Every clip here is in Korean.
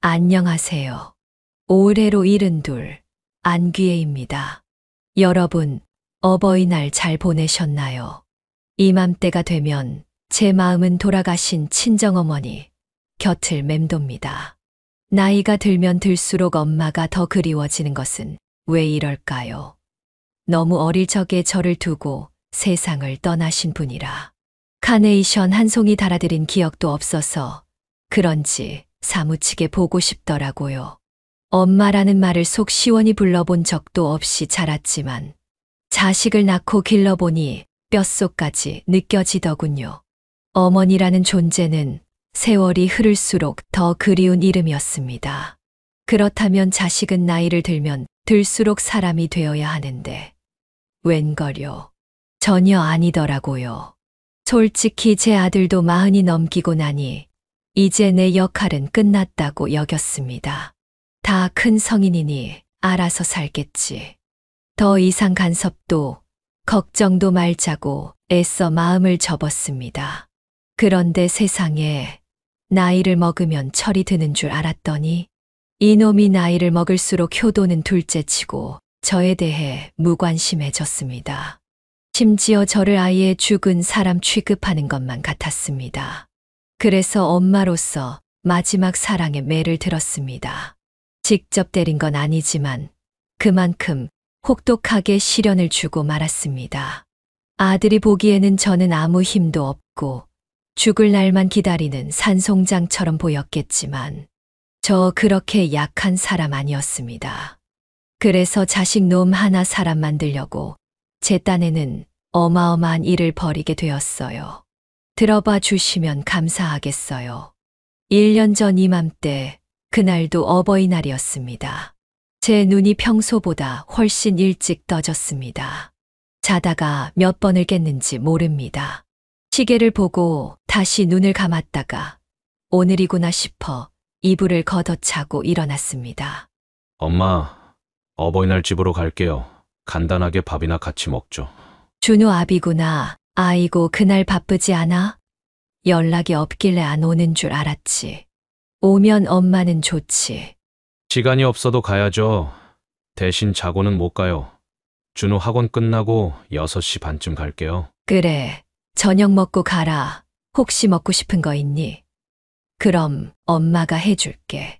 안녕하세요. 올해로 72, 안귀혜입니다. 여러분, 어버이날 잘 보내셨나요? 이맘때가 되면 제 마음은 돌아가신 친정어머니 곁을 맴돕니다. 나이가 들면 들수록 엄마가 더 그리워지는 것은 왜 이럴까요? 너무 어릴 적에 저를 두고 세상을 떠나신 분이라. 카네이션 한 송이 달아드린 기억도 없어서 그런지 사무치게 보고 싶더라고요. 엄마라는 말을 속 시원히 불러본 적도 없이 자랐지만 자식을 낳고 길러보니 뼛속까지 느껴지더군요. 어머니라는 존재는 세월이 흐를수록 더 그리운 이름이었습니다. 그렇다면 자식은 나이를 들면 들수록 사람이 되어야 하는데 웬걸요? 전혀 아니더라고요. 솔직히 제 아들도 40이 넘기고 나니 이제 내 역할은 끝났다고 여겼습니다. 다 큰 성인이니 알아서 살겠지. 더 이상 간섭도 걱정도 말자고 애써 마음을 접었습니다. 그런데 세상에 나이를 먹으면 철이 드는 줄 알았더니 이놈이 나이를 먹을수록 효도는 둘째치고 저에 대해 무관심해졌습니다. 심지어 저를 아예 죽은 사람 취급하는 것만 같았습니다. 그래서 엄마로서 마지막 사랑에 매를 들었습니다. 직접 때린 건 아니지만 그만큼 혹독하게 시련을 주고 말았습니다. 아들이 보기에는 저는 아무 힘도 없고 죽을 날만 기다리는 산송장처럼 보였겠지만 저 그렇게 약한 사람 아니었습니다. 그래서 자식 놈 하나 사람 만들려고 제 딴에는 어마어마한 일을 벌이게 되었어요. 들어봐 주시면 감사하겠어요. 1년 전 이맘때 그날도 어버이날이었습니다. 제 눈이 평소보다 훨씬 일찍 떠졌습니다. 자다가 몇 번을 깼는지 모릅니다. 시계를 보고 다시 눈을 감았다가 오늘이구나 싶어 이불을 걷어차고 일어났습니다. 엄마, 어버이날 집으로 갈게요. 간단하게 밥이나 같이 먹죠. 준우 아비구나. 아이고 그날 바쁘지 않아? 연락이 없길래 안 오는 줄 알았지. 오면 엄마는 좋지. 시간이 없어도 가야죠. 대신 자고는 못 가요. 준호 학원 끝나고 6시 반쯤 갈게요. 그래, 저녁 먹고 가라. 혹시 먹고 싶은 거 있니? 그럼 엄마가 해줄게.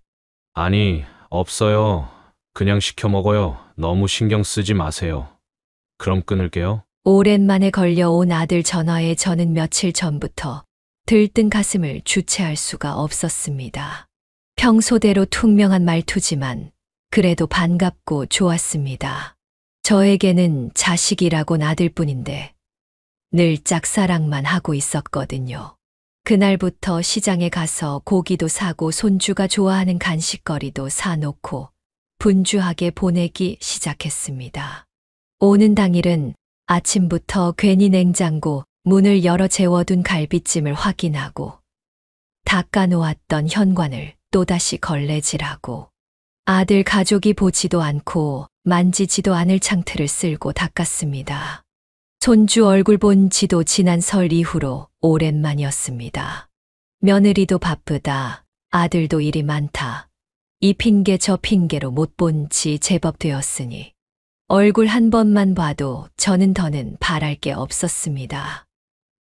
아니, 없어요. 그냥 시켜 먹어요. 너무 신경 쓰지 마세요. 그럼 끊을게요. 오랜만에 걸려온 아들 전화에 저는 며칠 전부터 들뜬 가슴을 주체할 수가 없었습니다. 평소대로 퉁명한 말투지만 그래도 반갑고 좋았습니다. 저에게는 자식이라곤 아들뿐인데 늘 짝사랑만 하고 있었거든요. 그날부터 시장에 가서 고기도 사고 손주가 좋아하는 간식거리도 사놓고 분주하게 보내기 시작했습니다. 오는 당일은 아침부터 괜히 냉장고 문을 열어 재워둔 갈비찜을 확인하고 닦아놓았던 현관을 또다시 걸레질하고 아들 가족이 보지도 않고 만지지도 않을 창틀을 쓸고 닦았습니다. 손주 얼굴 본 지도 지난 설 이후로 오랜만이었습니다. 며느리도 바쁘다. 아들도 일이 많다. 이 핑계 저 핑계로 못 본 지 제법 되었으니 얼굴 한 번만 봐도 저는 더는 바랄 게 없었습니다.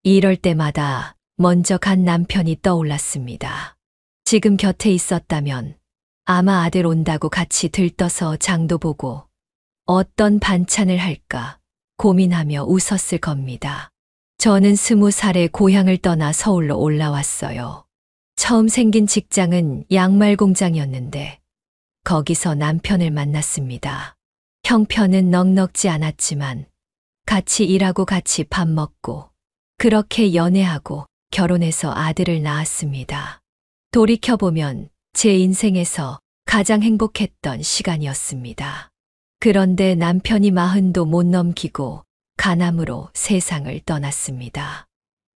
이럴 때마다 먼저 간 남편이 떠올랐습니다. 지금 곁에 있었다면 아마 아들 온다고 같이 들떠서 장도 보고 어떤 반찬을 할까 고민하며 웃었을 겁니다. 저는 20살에 고향을 떠나 서울로 올라왔어요. 처음 생긴 직장은 양말 공장이었는데 거기서 남편을 만났습니다. 형편은 넉넉지 않았지만 같이 일하고 같이 밥 먹고 그렇게 연애하고 결혼해서 아들을 낳았습니다. 돌이켜보면 제 인생에서 가장 행복했던 시간이었습니다. 그런데 남편이 40도 못 넘기고 간암으로 세상을 떠났습니다.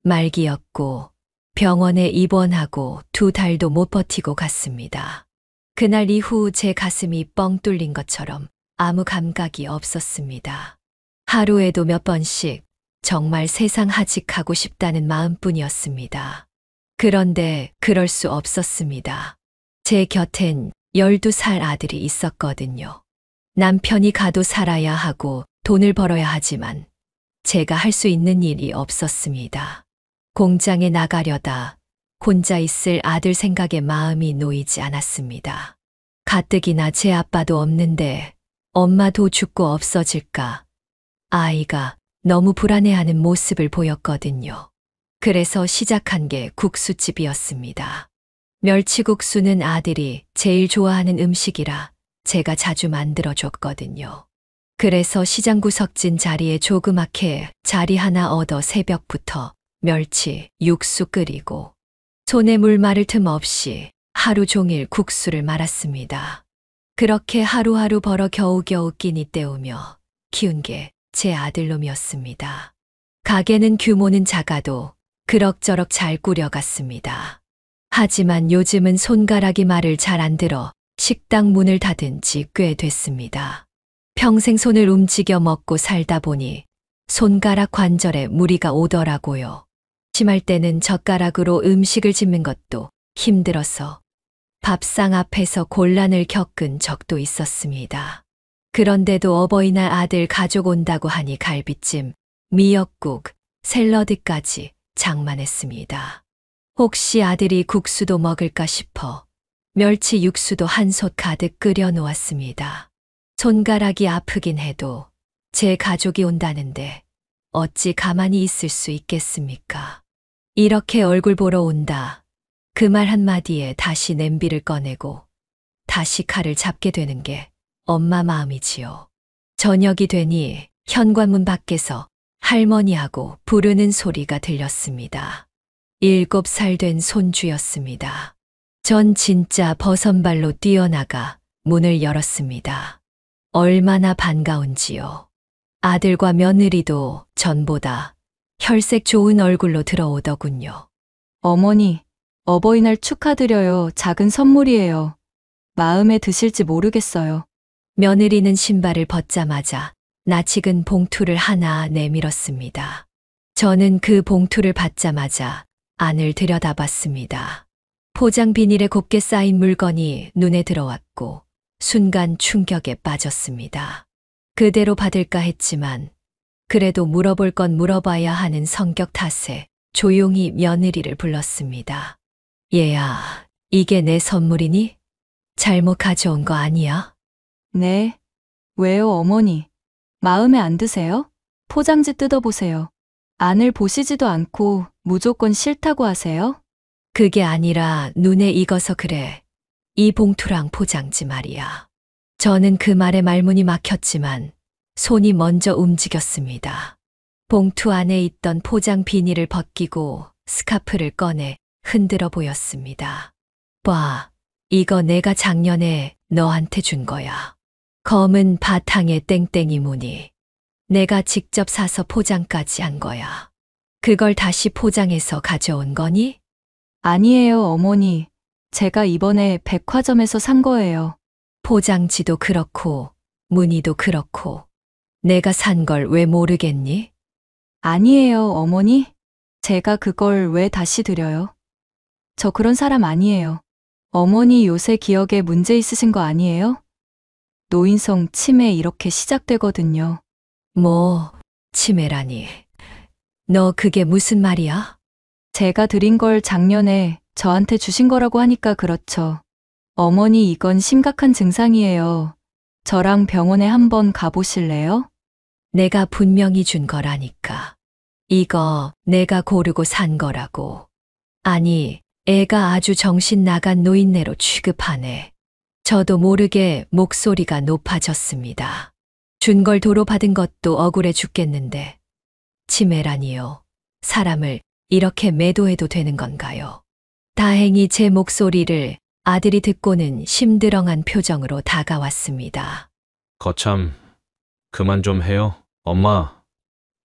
말기였고 병원에 입원하고 2달도 못 버티고 갔습니다. 그날 이후 제 가슴이 뻥 뚫린 것처럼 아무 감각이 없었습니다. 하루에도 몇 번씩 정말 세상 하직하고 싶다는 마음뿐이었습니다. 그런데 그럴 수 없었습니다. 제 곁엔 12살 아들이 있었거든요. 남편이 가도 살아야 하고 돈을 벌어야 하지만 제가 할 수 있는 일이 없었습니다. 공장에 나가려다 혼자 있을 아들 생각에 마음이 놓이지 않았습니다. 가뜩이나 제 아빠도 없는데 엄마도 죽고 없어질까. 아이가 너무 불안해하는 모습을 보였거든요. 그래서 시작한 게 국수집이었습니다. 멸치국수는 아들이 제일 좋아하는 음식이라 제가 자주 만들어줬거든요. 그래서 시장 구석진 자리에 조그맣게 자리 하나 얻어 새벽부터 멸치, 육수 끓이고 손에 물 마를 틈 없이 하루 종일 국수를 말았습니다. 그렇게 하루하루 벌어 겨우겨우 끼니 때우며 키운 게 제 아들놈이었습니다. 가게는 규모는 작아도 그럭저럭 잘 꾸려갔습니다. 하지만 요즘은 손가락이 말을 잘 안 들어 식당 문을 닫은 지 꽤 됐습니다. 평생 손을 움직여 먹고 살다 보니 손가락 관절에 무리가 오더라고요. 심할 때는 젓가락으로 음식을 집는 것도 힘들어서 밥상 앞에서 곤란을 겪은 적도 있었습니다. 그런데도 어버이날 아들 가족 온다고 하니 갈비찜, 미역국, 샐러드까지 장만했습니다. 혹시 아들이 국수도 먹을까 싶어 멸치 육수도 한솥 가득 끓여 놓았습니다. 손가락이 아프긴 해도 제 가족이 온다는데 어찌 가만히 있을 수 있겠습니까? 이렇게 얼굴 보러 온다. 그 말 한마디에 다시 냄비를 꺼내고 다시 칼을 잡게 되는 게 엄마 마음이지요. 저녁이 되니 현관문 밖에서 할머니하고 부르는 소리가 들렸습니다. 7살 된 손주였습니다. 전 진짜 버선발로 뛰어나가 문을 열었습니다. 얼마나 반가운지요. 아들과 며느리도 전보다 혈색 좋은 얼굴로 들어오더군요. 어머니, 어버이날 축하드려요. 작은 선물이에요. 마음에 드실지 모르겠어요. 며느리는 신발을 벗자마자 낯익은 봉투를 하나 내밀었습니다. 저는 그 봉투를 받자마자 안을 들여다봤습니다. 포장 비닐에 곱게 쌓인 물건이 눈에 들어왔고 순간 충격에 빠졌습니다. 그대로 받을까 했지만 그래도 물어볼 건 물어봐야 하는 성격 탓에 조용히 며느리를 불렀습니다. 얘야, 이게 내 선물이니? 잘못 가져온 거 아니야? 네. 왜요, 어머니? 마음에 안 드세요? 포장지 뜯어보세요. 안을 보시지도 않고 무조건 싫다고 하세요? 그게 아니라 눈에 익어서 그래. 이 봉투랑 포장지 말이야. 저는 그 말에 말문이 막혔지만 손이 먼저 움직였습니다. 봉투 안에 있던 포장 비닐을 벗기고 스카프를 꺼내 흔들어 보였습니다. 봐, 이거 내가 작년에 너한테 준 거야. 검은 바탕에 땡땡이 무늬. 내가 직접 사서 포장까지 한 거야. 그걸 다시 포장해서 가져온 거니? 아니에요, 어머니. 제가 이번에 백화점에서 산 거예요. 포장지도 그렇고 무늬도 그렇고 내가 산 걸 왜 모르겠니? 아니에요, 어머니. 제가 그걸 왜 다시 드려요? 저 그런 사람 아니에요. 어머니 요새 기억에 문제 있으신 거 아니에요? 노인성 치매 이렇게 시작되거든요. 뭐, 치매라니. 너 그게 무슨 말이야? 제가 드린 걸 작년에 저한테 주신 거라고 하니까 그렇죠. 어머니 이건 심각한 증상이에요. 저랑 병원에 한번 가보실래요? 내가 분명히 준 거라니까. 이거 내가 고르고 산 거라고. 아니, 애가 아주 정신 나간 노인네로 취급하네. 저도 모르게 목소리가 높아졌습니다. 준 걸 도로 받은 것도 억울해 죽겠는데. 치매라니요. 사람을 이렇게 매도해도 되는 건가요? 다행히 제 목소리를 아들이 듣고는 심드렁한 표정으로 다가왔습니다. 거참, 그만 좀 해요. 엄마,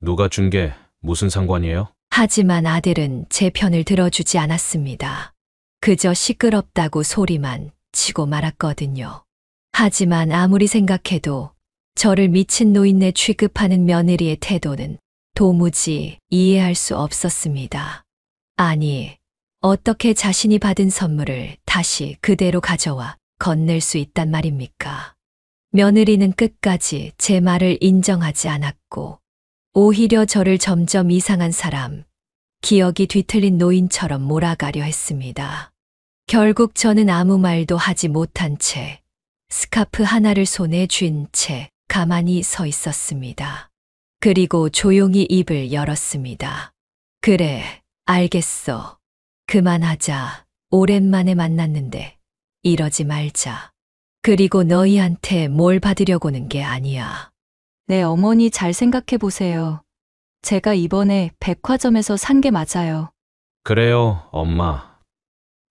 누가 준 게 무슨 상관이에요? 하지만 아들은 제 편을 들어주지 않았습니다. 그저 시끄럽다고 소리만 치고 말았거든요. 하지만 아무리 생각해도 저를 미친 노인네 취급하는 며느리의 태도는 도무지 이해할 수 없었습니다. 아니, 어떻게 자신이 받은 선물을 다시 그대로 가져와 건넬 수 있단 말입니까? 며느리는 끝까지 제 말을 인정하지 않았고, 오히려 저를 점점 이상한 사람, 기억이 뒤틀린 노인처럼 몰아가려 했습니다. 결국 저는 아무 말도 하지 못한 채 스카프 하나를 손에 쥔 채 가만히 서 있었습니다. 그리고 조용히 입을 열었습니다. 그래, 알겠어. 그만하자. 오랜만에 만났는데 이러지 말자. 그리고 너희한테 뭘 받으려고는 게 아니야. 네, 어머니 잘 생각해 보세요. 제가 이번에 백화점에서 산 게 맞아요. 그래요, 엄마.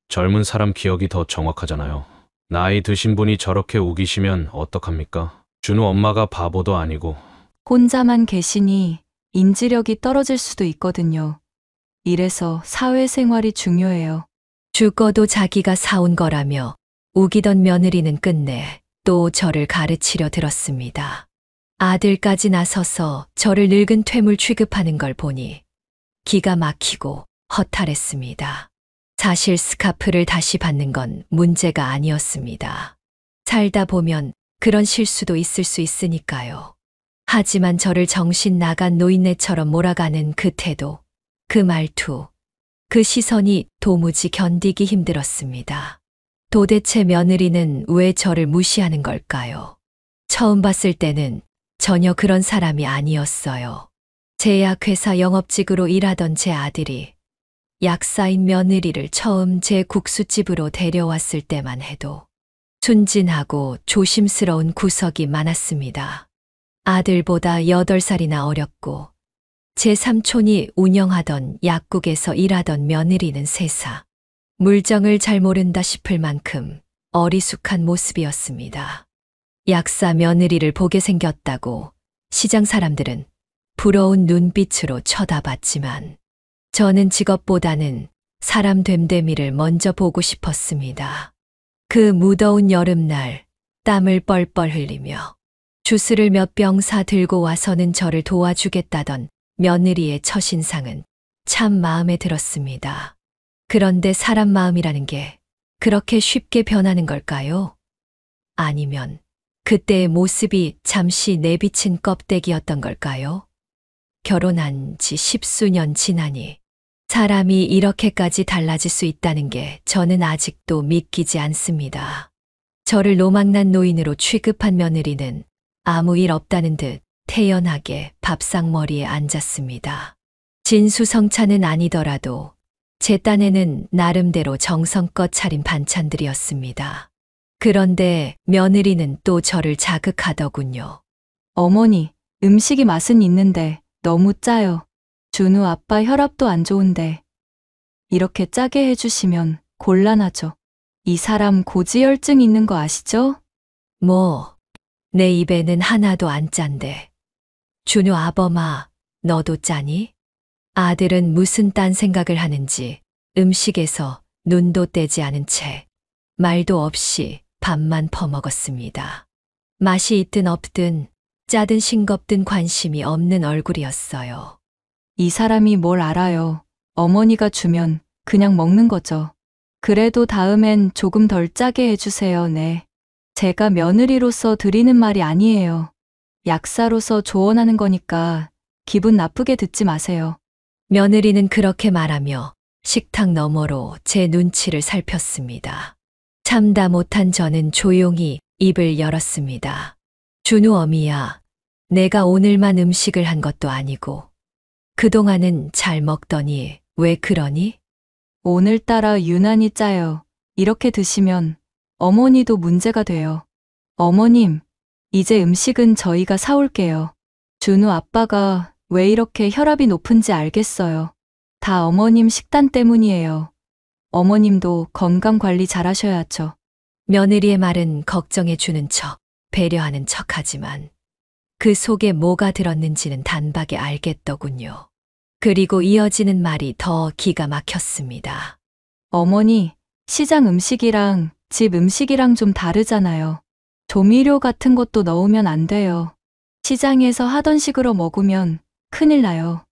젊은 사람 기억이 더 정확하잖아요. 나이 드신 분이 저렇게 우기시면 어떡합니까? 준우 엄마가 바보도 아니고. 혼자만 계시니 인지력이 떨어질 수도 있거든요. 이래서 사회생활이 중요해요. 죽어도 자기가 사온 거라며 우기던 며느리는 끝내 또 저를 가르치려 들었습니다. 아들까지 나서서 저를 늙은 퇴물 취급하는 걸 보니 기가 막히고 허탈했습니다. 사실 스카프를 다시 받는 건 문제가 아니었습니다. 살다 보면 그런 실수도 있을 수 있으니까요. 하지만 저를 정신 나간 노인네처럼 몰아가는 그 태도, 그 말투, 그 시선이 도무지 견디기 힘들었습니다. 도대체 며느리는 왜 저를 무시하는 걸까요? 처음 봤을 때는 전혀 그런 사람이 아니었어요. 제약회사 영업직으로 일하던 제 아들이 약사인 며느리를 처음 제 국수집으로 데려왔을 때만 해도 순진하고 조심스러운 구석이 많았습니다. 아들보다 8살이나 어렸고 제 삼촌이 운영하던 약국에서 일하던 며느리는 3살. 물정을 잘 모른다 싶을 만큼 어리숙한 모습이었습니다. 약사 며느리를 보게 생겼다고 시장 사람들은 부러운 눈빛으로 쳐다봤지만 저는 직업보다는 사람 됨됨이를 먼저 보고 싶었습니다. 그 무더운 여름날 땀을 뻘뻘 흘리며 주스를 몇 병 사 들고 와서는 저를 도와주겠다던 며느리의 첫인상은 참 마음에 들었습니다. 그런데 사람 마음이라는 게 그렇게 쉽게 변하는 걸까요? 아니면 그때의 모습이 잠시 내비친 껍데기였던 걸까요? 결혼한 지 10수년 지나니 사람이 이렇게까지 달라질 수 있다는 게 저는 아직도 믿기지 않습니다. 저를 노망난 노인으로 취급한 며느리는 아무 일 없다는 듯 태연하게 밥상머리에 앉았습니다. 진수성찬은 아니더라도 제 딴에는 나름대로 정성껏 차린 반찬들이었습니다. 그런데 며느리는 또 저를 자극하더군요. 어머니, 음식이 맛은 있는데 너무 짜요. 준우 아빠 혈압도 안 좋은데 이렇게 짜게 해주시면 곤란하죠. 이 사람 고지혈증 있는 거 아시죠? 뭐, 내 입에는 하나도 안 짠데. 준우 아범아, 너도 짜니? 아들은 무슨 딴 생각을 하는지 음식에서 눈도 떼지 않은 채 말도 없이 밥만 퍼먹었습니다. 맛이 있든 없든 짜든 싱겁든 관심이 없는 얼굴이었어요. 이 사람이 뭘 알아요. 어머니가 주면 그냥 먹는 거죠. 그래도 다음엔 조금 덜 짜게 해주세요. 네. 제가 며느리로서 드리는 말이 아니에요. 약사로서 조언하는 거니까 기분 나쁘게 듣지 마세요. 며느리는 그렇게 말하며 식탁 너머로 제 눈치를 살폈습니다. 참다 못한 저는 조용히 입을 열었습니다. 준우 어미야, 내가 오늘만 음식을 한 것도 아니고 그동안은 잘 먹더니 왜 그러니? 오늘따라 유난히 짜요. 이렇게 드시면 어머니도 문제가 돼요. 어머님, 이제 음식은 저희가 사올게요. 준우 아빠가 왜 이렇게 혈압이 높은지 알겠어요. 다 어머님 식단 때문이에요. 어머님도 건강 관리 잘하셔야죠. 며느리의 말은 걱정해 주는 척, 배려하는 척하지만 그 속에 뭐가 들었는지는 단박에 알겠더군요. 그리고 이어지는 말이 더 기가 막혔습니다. 어머니, 시장 음식이랑 집 음식이랑 좀 다르잖아요. 조미료 같은 것도 넣으면 안 돼요. 시장에서 하던 식으로 먹으면 큰일 나요.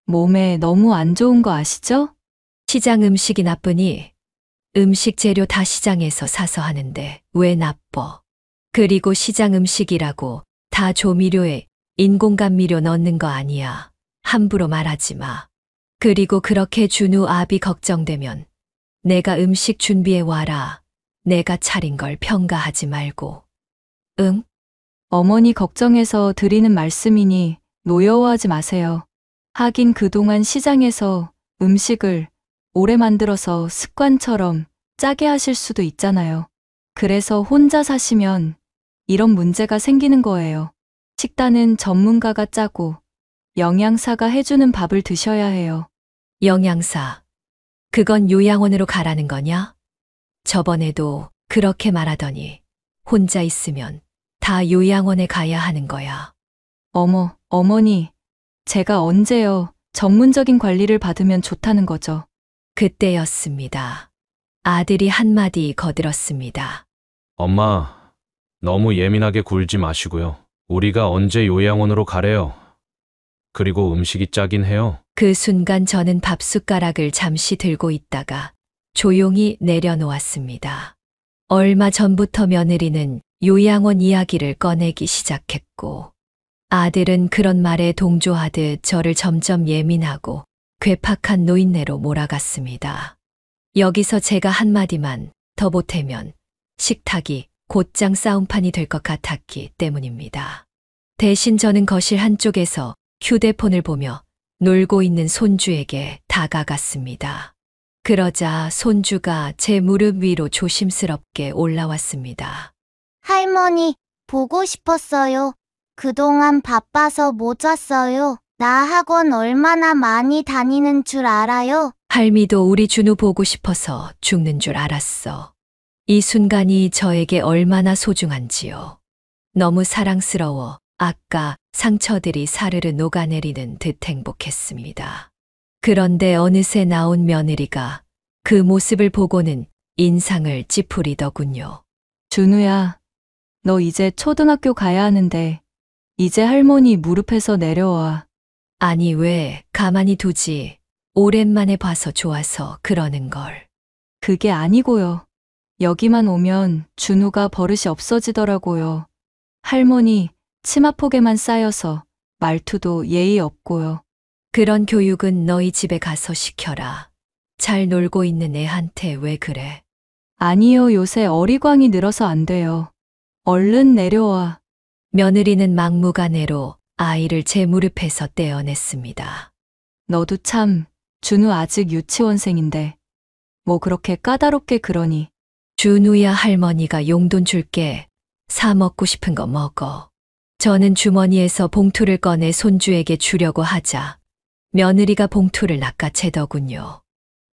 몸에 너무 안 좋은 거 아시죠? 시장 음식이 나쁘니? 음식 재료 다 시장에서 사서 하는데 왜 나빠? 그리고 시장 음식이라고 다 조미료에 인공감미료 넣는 거 아니야. 함부로 말하지 마. 그리고 그렇게 준우 아비 걱정되면 내가 음식 준비해 와라. 내가 차린 걸 평가하지 말고. 응? 어머니 걱정해서 드리는 말씀이니 노여워하지 마세요. 하긴 그동안 시장에서 음식을 오래 만들어서 습관처럼 짜게 하실 수도 있잖아요. 그래서 혼자 사시면 이런 문제가 생기는 거예요. 식단은 전문가가 짜고 영양사가 해주는 밥을 드셔야 해요. 영양사. 그건 요양원으로 가라는 거냐? 저번에도 그렇게 말하더니 혼자 있으면 다 요양원에 가야 하는 거야. 어머니, 제가 언제요? 전문적인 관리를 받으면 좋다는 거죠. 그때였습니다. 아들이 한마디 거들었습니다. 엄마, 너무 예민하게 굴지 마시고요. 우리가 언제 요양원으로 가래요. 그리고 음식이 짜긴 해요. 그 순간 저는 밥 숟가락을 잠시 들고 있다가 조용히 내려놓았습니다. 얼마 전부터 며느리는 요양원 이야기를 꺼내기 시작했고, 아들은 그런 말에 동조하듯 저를 점점 예민하고 괴팍한 노인네로 몰아갔습니다. 여기서 제가 한마디만 더 보태면 식탁이 곧장 싸움판이 될 것 같았기 때문입니다. 대신 저는 거실 한쪽에서 휴대폰을 보며 놀고 있는 손주에게 다가갔습니다. 그러자 손주가 제 무릎 위로 조심스럽게 올라왔습니다. 할머니, 보고 싶었어요. 그동안 바빠서 못 왔어요. 나 학원 얼마나 많이 다니는 줄 알아요? 할미도 우리 준우 보고 싶어서 죽는 줄 알았어. 이 순간이 저에게 얼마나 소중한지요. 너무 사랑스러워 아까 상처들이 사르르 녹아내리는 듯 행복했습니다. 그런데 어느새 나온 며느리가 그 모습을 보고는 인상을 찌푸리더군요. 준우야, 너 이제 초등학교 가야 하는데 이제 할머니 무릎에서 내려와. 아니 왜 가만히 두지. 오랜만에 봐서 좋아서 그러는 걸. 그게 아니고요. 여기만 오면 준우가 버릇이 없어지더라고요. 할머니 치마폭에만 쌓여서 말투도 예의 없고요. 그런 교육은 너희 집에 가서 시켜라. 잘 놀고 있는 애한테 왜 그래? 아니요, 요새 어리광이 늘어서 안 돼요. 얼른 내려와. 며느리는 막무가내로 아이를 제 무릎에서 떼어냈습니다. 너도 참, 준우 아직 유치원생인데 뭐 그렇게 까다롭게 그러니. 준우야 할머니가 용돈 줄게. 사 먹고 싶은 거 먹어. 저는 주머니에서 봉투를 꺼내 손주에게 주려고 하자 며느리가 봉투를 낚아채더군요.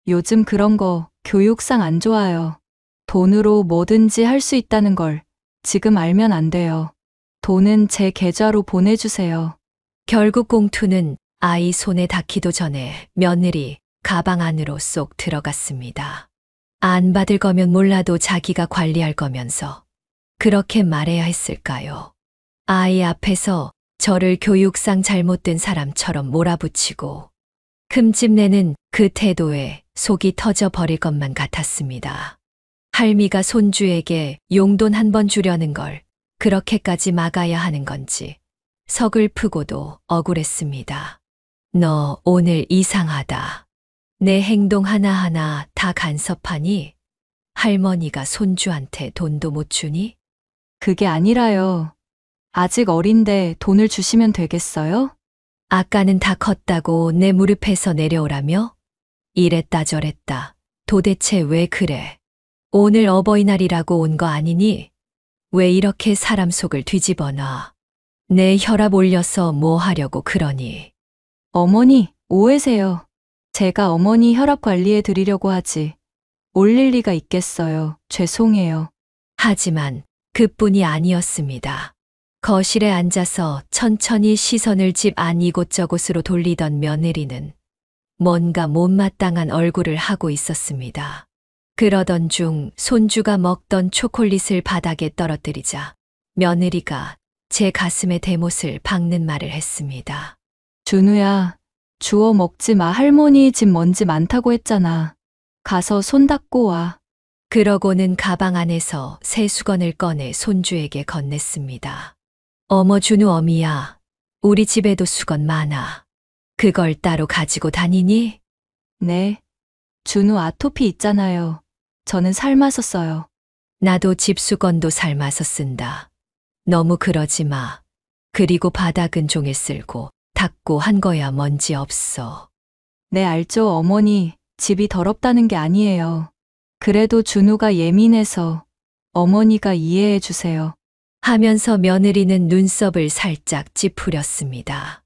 요즘 그런 거 교육상 안 좋아요. 돈으로 뭐든지 할 수 있다는 걸 지금 알면 안 돼요. 돈은 제 계좌로 보내주세요. 결국 봉투는 아이 손에 닿기도 전에 며느리 가방 안으로 쏙 들어갔습니다. 안 받을 거면 몰라도 자기가 관리할 거면서 그렇게 말해야 했을까요? 아이 앞에서 저를 교육상 잘못된 사람처럼 몰아붙이고 흠집내는 그 태도에 속이 터져 버릴 것만 같았습니다. 할미가 손주에게 용돈 한 번 주려는 걸 그렇게까지 막아야 하는 건지 서글프고도 억울했습니다. 너 오늘 이상하다. 내 행동 하나하나 다 간섭하니? 할머니가 손주한테 돈도 못 주니? 그게 아니라요. 아직 어린데 돈을 주시면 되겠어요? 아까는 다 컸다고 내 무릎에서 내려오라며? 이랬다 저랬다. 도대체 왜 그래? 오늘 어버이날이라고 온 거 아니니? 왜 이렇게 사람 속을 뒤집어 놔? 내 혈압 올려서 뭐 하려고 그러니? 어머니, 오해세요. 제가 어머니 혈압 관리해 드리려고 하지. 올릴 리가 있겠어요. 죄송해요. 하지만 그뿐이 아니었습니다. 거실에 앉아서 천천히 시선을 집 안 이곳저곳으로 돌리던 며느리는 뭔가 못마땅한 얼굴을 하고 있었습니다. 그러던 중 손주가 먹던 초콜릿을 바닥에 떨어뜨리자 며느리가 제 가슴에 대못을 박는 말을 했습니다. 준우야, 주워 먹지 마. 할머니 집 먼지 많다고 했잖아. 가서 손 닦고 와. 그러고는 가방 안에서 새 수건을 꺼내 손주에게 건넸습니다. 어머 준우 어미야, 우리 집에도 수건 많아. 그걸 따로 가지고 다니니? 네. 준우 아토피 있잖아요. 저는 삶아서 써요. 나도 집 수건도 삶아서 쓴다. 너무 그러지 마. 그리고 바닥은 종일 쓸고 닦고 한 거야 먼지 없어. 네, 알죠, 어머니. 집이 더럽다는 게 아니에요. 그래도 준우가 예민해서 어머니가 이해해 주세요. 하면서 며느리는 눈썹을 살짝 찌푸렸습니다.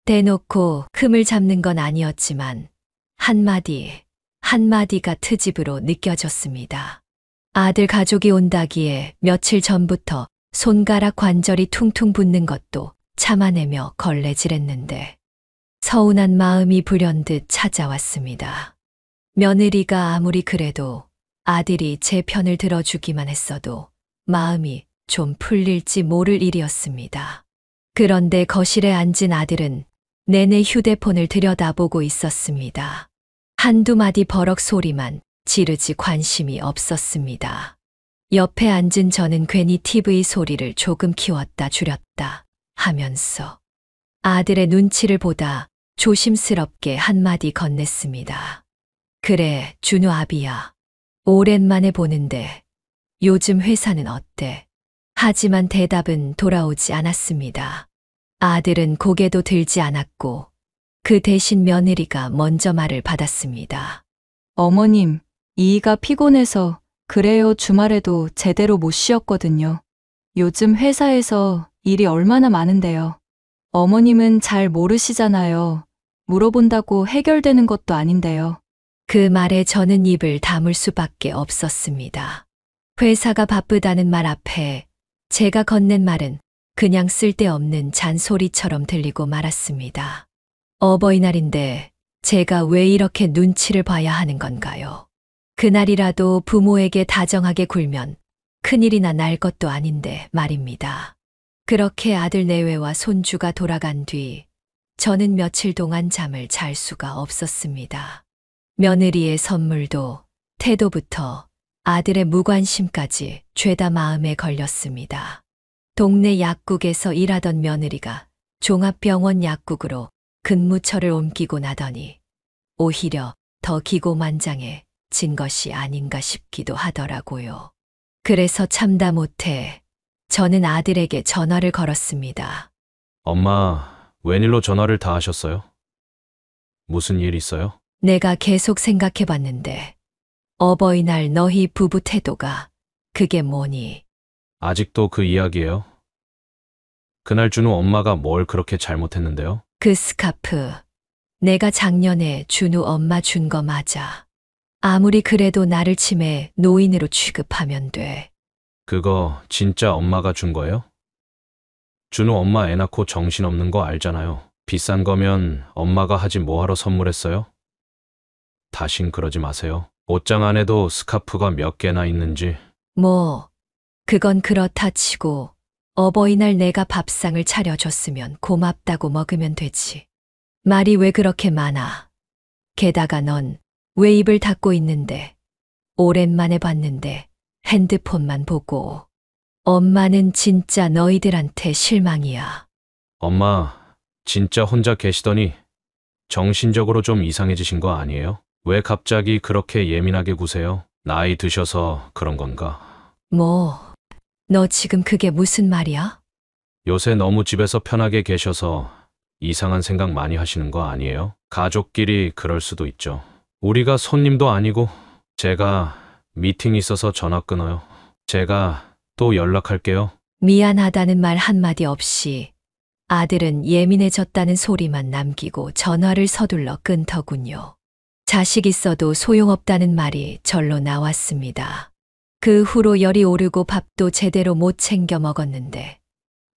대놓고 흠을 잡는 건 아니었지만 한마디가 트집으로 느껴졌습니다. 아들 가족이 온다기에 며칠 전부터 손가락 관절이 퉁퉁 붓는 것도 참아내며 걸레질했는데 서운한 마음이 불현듯 찾아왔습니다. 며느리가 아무리 그래도 아들이 제 편을 들어주기만 했어도 마음이 좀 풀릴지 모를 일이었습니다. 그런데 거실에 앉은 아들은 내내 휴대폰을 들여다보고 있었습니다. 한두 마디 버럭 소리만 지르지 관심이 없었습니다. 옆에 앉은 저는 괜히 TV 소리를 조금 키웠다 줄였다 하면서 아들의 눈치를 보다 조심스럽게 한마디 건넸습니다. 그래, 준우 아비야. 오랜만에 보는데 요즘 회사는 어때? 하지만 대답은 돌아오지 않았습니다. 아들은 고개도 들지 않았고 그 대신 며느리가 먼저 말을 받았습니다. 어머님, 이이가 피곤해서 그래요. 주말에도 제대로 못 쉬었거든요. 요즘 회사에서 일이 얼마나 많은데요. 어머님은 잘 모르시잖아요. 물어본다고 해결되는 것도 아닌데요. 그 말에 저는 입을 다물 수밖에 없었습니다. 회사가 바쁘다는 말 앞에 제가 건넨 말은 그냥 쓸데없는 잔소리처럼 들리고 말았습니다. 어버이날인데 제가 왜 이렇게 눈치를 봐야 하는 건가요? 그날이라도 부모에게 다정하게 굴면 큰일이나 날 것도 아닌데 말입니다. 그렇게 아들 내외와 손주가 돌아간 뒤 저는 며칠 동안 잠을 잘 수가 없었습니다. 며느리의 선물도 태도부터 아들의 무관심까지 죄다 마음에 걸렸습니다. 동네 약국에서 일하던 며느리가 종합병원 약국으로 근무처를 옮기고 나더니 오히려 더 기고만장해진 것이 아닌가 싶기도 하더라고요. 그래서 참다 못해 저는 아들에게 전화를 걸었습니다. 엄마, 웬일로 전화를 다 하셨어요? 무슨 일 있어요? 내가 계속 생각해 봤는데 어버이날 너희 부부 태도가 그게 뭐니? 아직도 그 이야기예요? 그날 준우 엄마가 뭘 그렇게 잘못했는데요? 그 스카프 내가 작년에 준우 엄마 준 거 맞아. 아무리 그래도 나를 치매 노인으로 취급하면 돼. 그거 진짜 엄마가 준 거예요? 준우 엄마 애 낳고 정신없는 거 알잖아요. 비싼 거면 엄마가 하지 뭐하러 선물했어요? 다신 그러지 마세요. 옷장 안에도 스카프가 몇 개나 있는지. 뭐 그건 그렇다 치고 어버이날 내가 밥상을 차려줬으면 고맙다고 먹으면 되지. 말이 왜 그렇게 많아? 게다가 넌 왜 입을 닫고 있는데? 오랜만에 봤는데 핸드폰만 보고. 엄마는 진짜 너희들한테 실망이야. 엄마, 진짜 혼자 계시더니 정신적으로 좀 이상해지신 거 아니에요? 왜 갑자기 그렇게 예민하게 구세요? 나이 드셔서 그런 건가? 뭐, 너 지금 그게 무슨 말이야? 요새 너무 집에서 편하게 계셔서 이상한 생각 많이 하시는 거 아니에요? 가족끼리 그럴 수도 있죠. 우리가 손님도 아니고 제가 미팅 있어서 전화 끊어요. 제가 또 연락할게요. 미안하다는 말 한마디 없이 아들은 예민해졌다는 소리만 남기고 전화를 서둘러 끊더군요. 자식 있어도 소용없다는 말이 절로 나왔습니다. 그 후로 열이 오르고 밥도 제대로 못 챙겨 먹었는데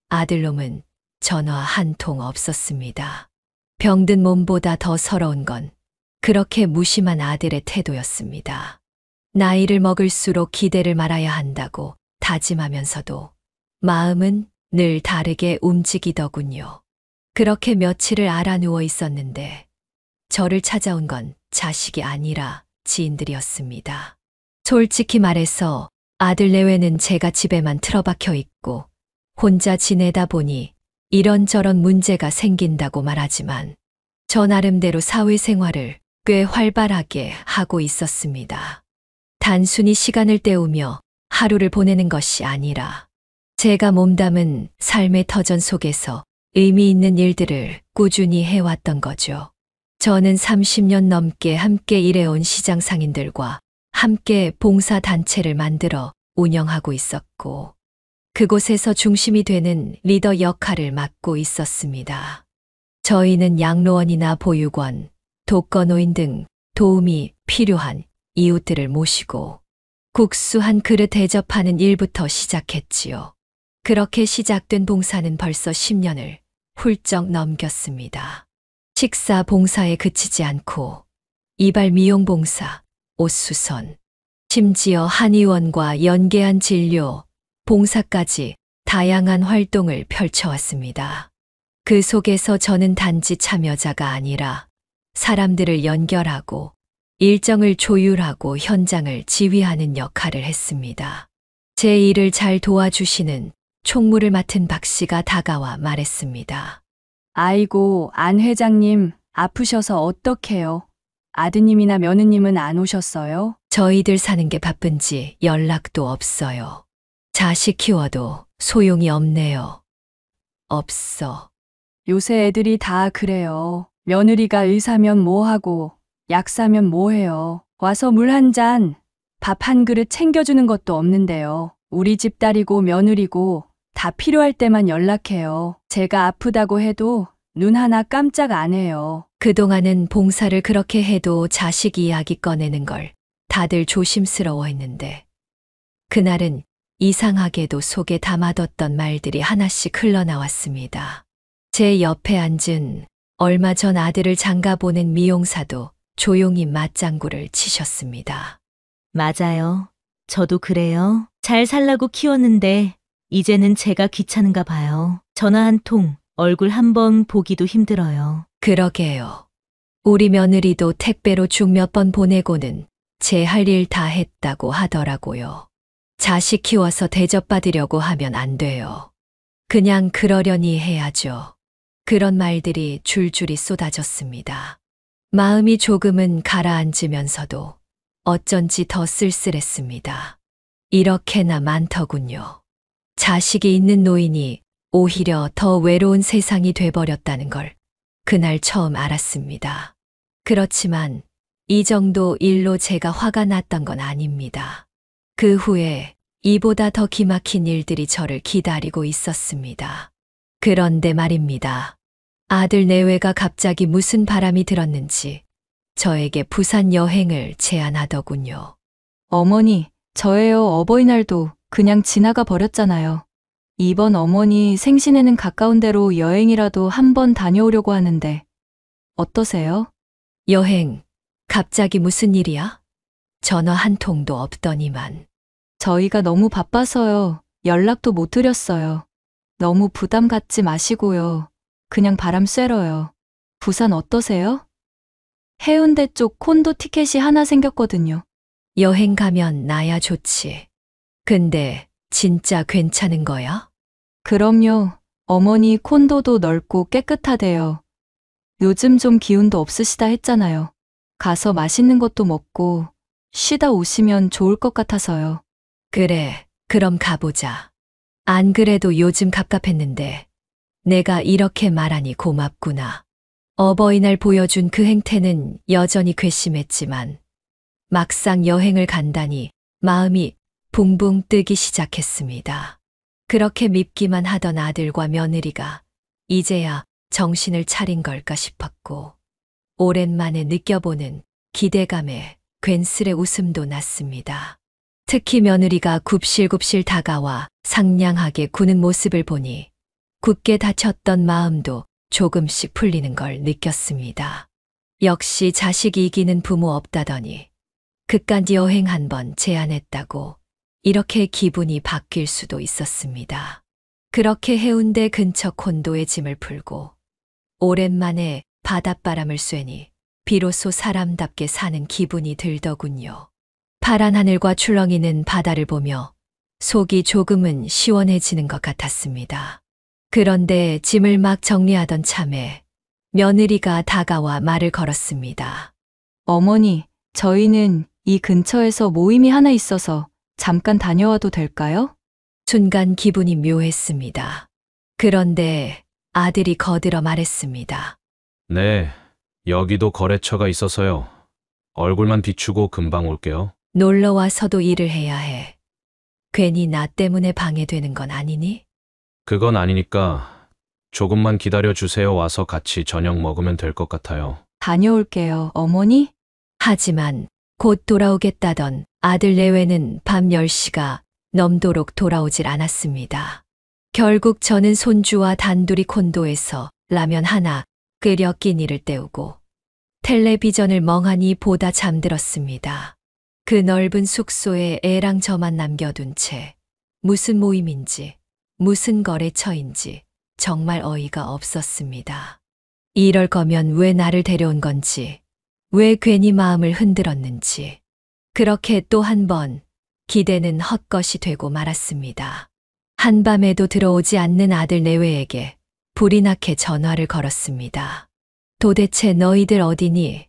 아들놈은 전화 한 통 없었습니다. 병든 몸보다 더 서러운 건 그렇게 무심한 아들의 태도였습니다. 나이를 먹을수록 기대를 말아야 한다고 다짐하면서도 마음은 늘 다르게 움직이더군요. 그렇게 며칠을 알아 누워 있었는데 저를 찾아온 건 자식이 아니라 지인들이었습니다. 솔직히 말해서 아들 내외는 제가 집에만 틀어박혀 있고 혼자 지내다 보니 이런저런 문제가 생긴다고 말하지만 저 나름대로 사회생활을 꽤 활발하게 하고 있었습니다. 단순히 시간을 때우며 하루를 보내는 것이 아니라 제가 몸담은 삶의 터전 속에서 의미 있는 일들을 꾸준히 해왔던 거죠. 저는 30년 넘게 함께 일해온 시장 상인들과 함께 봉사단체를 만들어 운영하고 있었고 그곳에서 중심이 되는 리더 역할을 맡고 있었습니다. 저희는 양로원이나 보육원, 독거노인 등 도움이 필요한 이웃들을 모시고 국수 한 그릇 대접하는 일부터 시작했지요. 그렇게 시작된 봉사는 벌써 10년을 훌쩍 넘겼습니다. 식사 봉사에 그치지 않고 이발 미용 봉사, 옷수선, 심지어 한의원과 연계한 진료, 봉사까지 다양한 활동을 펼쳐왔습니다. 그 속에서 저는 단지 참여자가 아니라 사람들을 연결하고 일정을 조율하고 현장을 지휘하는 역할을 했습니다. 제 일을 잘 도와주시는 총무를 맡은 박 씨가 다가와 말했습니다. 아이고, 안 회장님, 아프셔서 어떡해요? 아드님이나 며느님은 안 오셨어요? 저희들 사는 게 바쁜지 연락도 없어요. 자식 키워도 소용이 없네요. 없어. 요새 애들이 다 그래요. 며느리가 일 사면 뭐 하고, 약 사면 뭐 해요. 와서 물 한 잔, 밥 한 그릇 챙겨주는 것도 없는데요. 우리 집 딸이고 며느리고 다 필요할 때만 연락해요. 제가 아프다고 해도 눈 하나 깜짝 안 해요. 그동안은 봉사를 그렇게 해도 자식 이야기 꺼내는 걸 다들 조심스러워했는데 그날은 이상하게도 속에 담아뒀던 말들이 하나씩 흘러나왔습니다. 제 옆에 앉은 얼마 전 아들을 장가 보낸 미용사도 조용히 맞장구를 치셨습니다. 맞아요. 저도 그래요. 잘 살라고 키웠는데 이제는 제가 귀찮은가 봐요. 전화 한 통, 얼굴 한 번 보기도 힘들어요. 그러게요. 우리 며느리도 택배로 죽 몇 번 보내고는 제 할 일 다 했다고 하더라고요. 자식 키워서 대접받으려고 하면 안 돼요. 그냥 그러려니 해야죠. 그런 말들이 줄줄이 쏟아졌습니다. 마음이 조금은 가라앉으면서도 어쩐지 더 쓸쓸했습니다. 이렇게나 많더군요. 자식이 있는 노인이 오히려 더 외로운 세상이 돼버렸다는 걸 그날 처음 알았습니다. 그렇지만 이 정도 일로 제가 화가 났던 건 아닙니다. 그 후에 이보다 더 기막힌 일들이 저를 기다리고 있었습니다. 그런데 말입니다. 아들 내외가 갑자기 무슨 바람이 들었는지 저에게 부산 여행을 제안하더군요. 어머니, 저예요. 어버이날도 그냥 지나가 버렸잖아요. 이번 어머니 생신에는 가까운 데로 여행이라도 한번 다녀오려고 하는데 어떠세요? 여행, 갑자기 무슨 일이야? 전화 한 통도 없더니만. 저희가 너무 바빠서요. 연락도 못 드렸어요. 너무 부담 갖지 마시고요. 그냥 바람 쐬러요. 부산 어떠세요? 해운대 쪽 콘도 티켓이 하나 생겼거든요. 여행 가면 나야 좋지. 근데 진짜 괜찮은 거야? 그럼요. 어머니 콘도도 넓고 깨끗하대요. 요즘 좀 기운도 없으시다 했잖아요. 가서 맛있는 것도 먹고 쉬다 오시면 좋을 것 같아서요. 그래, 그럼 가보자. 안 그래도 요즘 갑갑했는데 내가 이렇게 말하니 고맙구나. 어버이날 보여준 그 행태는 여전히 괘씸했지만 막상 여행을 간다니 마음이 붕붕 뜨기 시작했습니다. 그렇게 밉기만 하던 아들과 며느리가 이제야 정신을 차린 걸까 싶었고 오랜만에 느껴보는 기대감에 괜스레 웃음도 났습니다. 특히 며느리가 굽실굽실 다가와 상냥하게 구는 모습을 보니 굳게 닫혔던 마음도 조금씩 풀리는 걸 느꼈습니다. 역시 자식이 이기는 부모 없다더니 그깟 여행 한번 제안했다고 이렇게 기분이 바뀔 수도 있었습니다. 그렇게 해운대 근처 콘도에 짐을 풀고 오랜만에 바닷바람을 쐬니 비로소 사람답게 사는 기분이 들더군요. 파란 하늘과 출렁이는 바다를 보며 속이 조금은 시원해지는 것 같았습니다. 그런데 짐을 막 정리하던 참에 며느리가 다가와 말을 걸었습니다. 어머니, 저희는 이 근처에서 모임이 하나 있어서 잠깐 다녀와도 될까요? 순간 기분이 묘했습니다. 그런데 아들이 거들어 말했습니다. 네, 여기도 거래처가 있어서요. 얼굴만 비추고 금방 올게요. 놀러 와서도 일을 해야 해. 괜히 나 때문에 방해되는 건 아니니? 그건 아니니까 조금만 기다려 주세요. 와서 같이 저녁 먹으면 될 것 같아요. 다녀올게요, 어머니. 하지만 곧 돌아오겠다던 아들 내외는 밤 10시가 넘도록 돌아오질 않았습니다. 결국 저는 손주와 단둘이 콘도에서 라면 하나 끓여 끼니를 때우고 텔레비전을 멍하니 보다 잠들었습니다. 그 넓은 숙소에 애랑 저만 남겨둔 채 무슨 모임인지 무슨 거래처인지 정말 어이가 없었습니다. 이럴 거면 왜 나를 데려온 건지, 왜 괜히 마음을 흔들었는지. 그렇게 또 한 번 기대는 헛것이 되고 말았습니다. 한밤에도 들어오지 않는 아들 내외에게 불이 나게 전화를 걸었습니다. 도대체 너희들 어디니?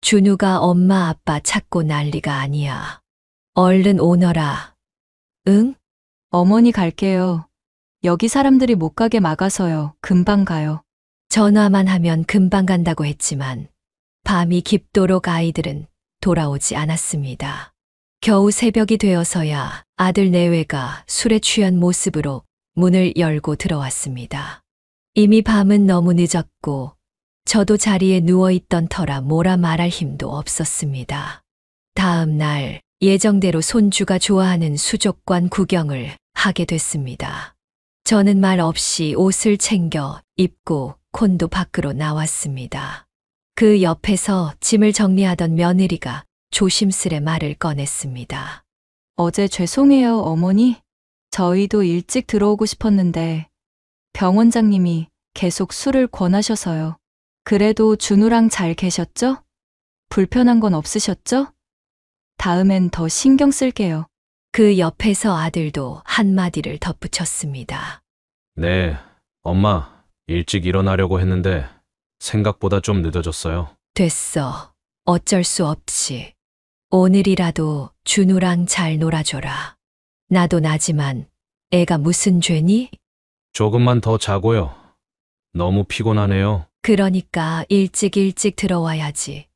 준우가 엄마 아빠 찾고 난리가 아니야. 얼른 오너라. 응? 어머니 갈게요. 여기 사람들이 못 가게 막아서요. 금방 가요. 전화만 하면 금방 간다고 했지만 밤이 깊도록 아이들은 돌아오지 않았습니다. 겨우 새벽이 되어서야 아들 내외가 술에 취한 모습으로 문을 열고 들어왔습니다. 이미 밤은 너무 늦었고 저도 자리에 누워있던 터라 뭐라 말할 힘도 없었습니다. 다음 날 예정대로 손주가 좋아하는 수족관 구경을 하게 됐습니다. 저는 말 없이 옷을 챙겨 입고 콘도 밖으로 나왔습니다. 그 옆에서 짐을 정리하던 며느리가 조심스레 말을 꺼냈습니다. 어제 죄송해요, 어머니. 저희도 일찍 들어오고 싶었는데 병원장님이 계속 술을 권하셔서요. 그래도 준우랑 잘 계셨죠? 불편한 건 없으셨죠? 다음엔 더 신경 쓸게요. 그 옆에서 아들도 한마디를 덧붙였습니다. 네, 엄마, 일찍 일어나려고 했는데 생각보다 좀 늦어졌어요. 됐어. 어쩔 수 없지. 오늘이라도 준우랑 잘 놀아줘라. 나도 나지만 애가 무슨 죄니? 조금만 더 자고요. 너무 피곤하네요. 그러니까 일찍 들어와야지.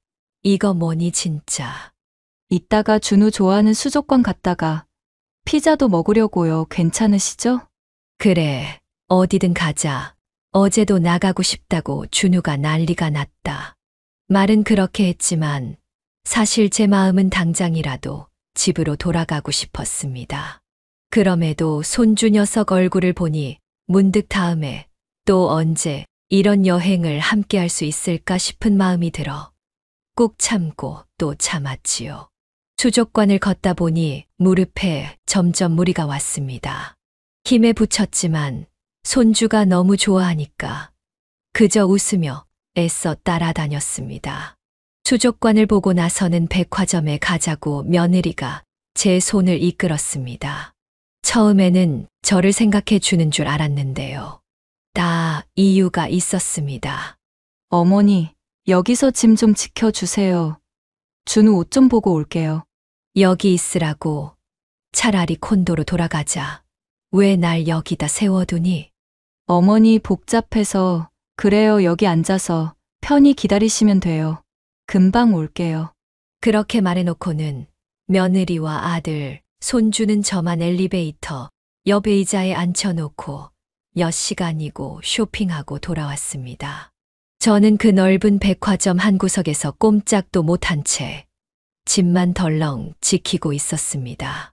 이거 뭐니 진짜. 이따가 준우 좋아하는 수족관 갔다가 피자도 먹으려고요. 괜찮으시죠? 그래, 어디든 가자. 어제도 나가고 싶다고 준우가 난리가 났다. 말은 그렇게 했지만 사실 제 마음은 당장이라도 집으로 돌아가고 싶었습니다. 그럼에도 손주 녀석 얼굴을 보니 문득 다음에 또 언제 이런 여행을 함께 할 수 있을까 싶은 마음이 들어 꾹 참고 또 참았지요. 수족관을 걷다 보니 무릎에 점점 무리가 왔습니다. 힘에 부쳤지만 손주가 너무 좋아하니까 그저 웃으며 애써 따라다녔습니다. 수족관을 보고 나서는 백화점에 가자고 며느리가 제 손을 이끌었습니다. 처음에는 저를 생각해 주는 줄 알았는데요. 다 이유가 있었습니다. 어머니, 여기서 짐 좀 지켜주세요. 준우 옷 좀 보고 올게요. 여기 있으라고. 차라리 콘도로 돌아가자. 왜 날 여기다 세워두니? 어머니 복잡해서 그래요. 여기 앉아서 편히 기다리시면 돼요. 금방 올게요. 그렇게 말해놓고는 며느리와 아들, 손주는 저만 엘리베이터 옆 의자에 앉혀놓고 몇 시간이고 쇼핑하고 돌아왔습니다. 저는 그 넓은 백화점 한 구석에서 꼼짝도 못한 채 짐만 덜렁 지키고 있었습니다.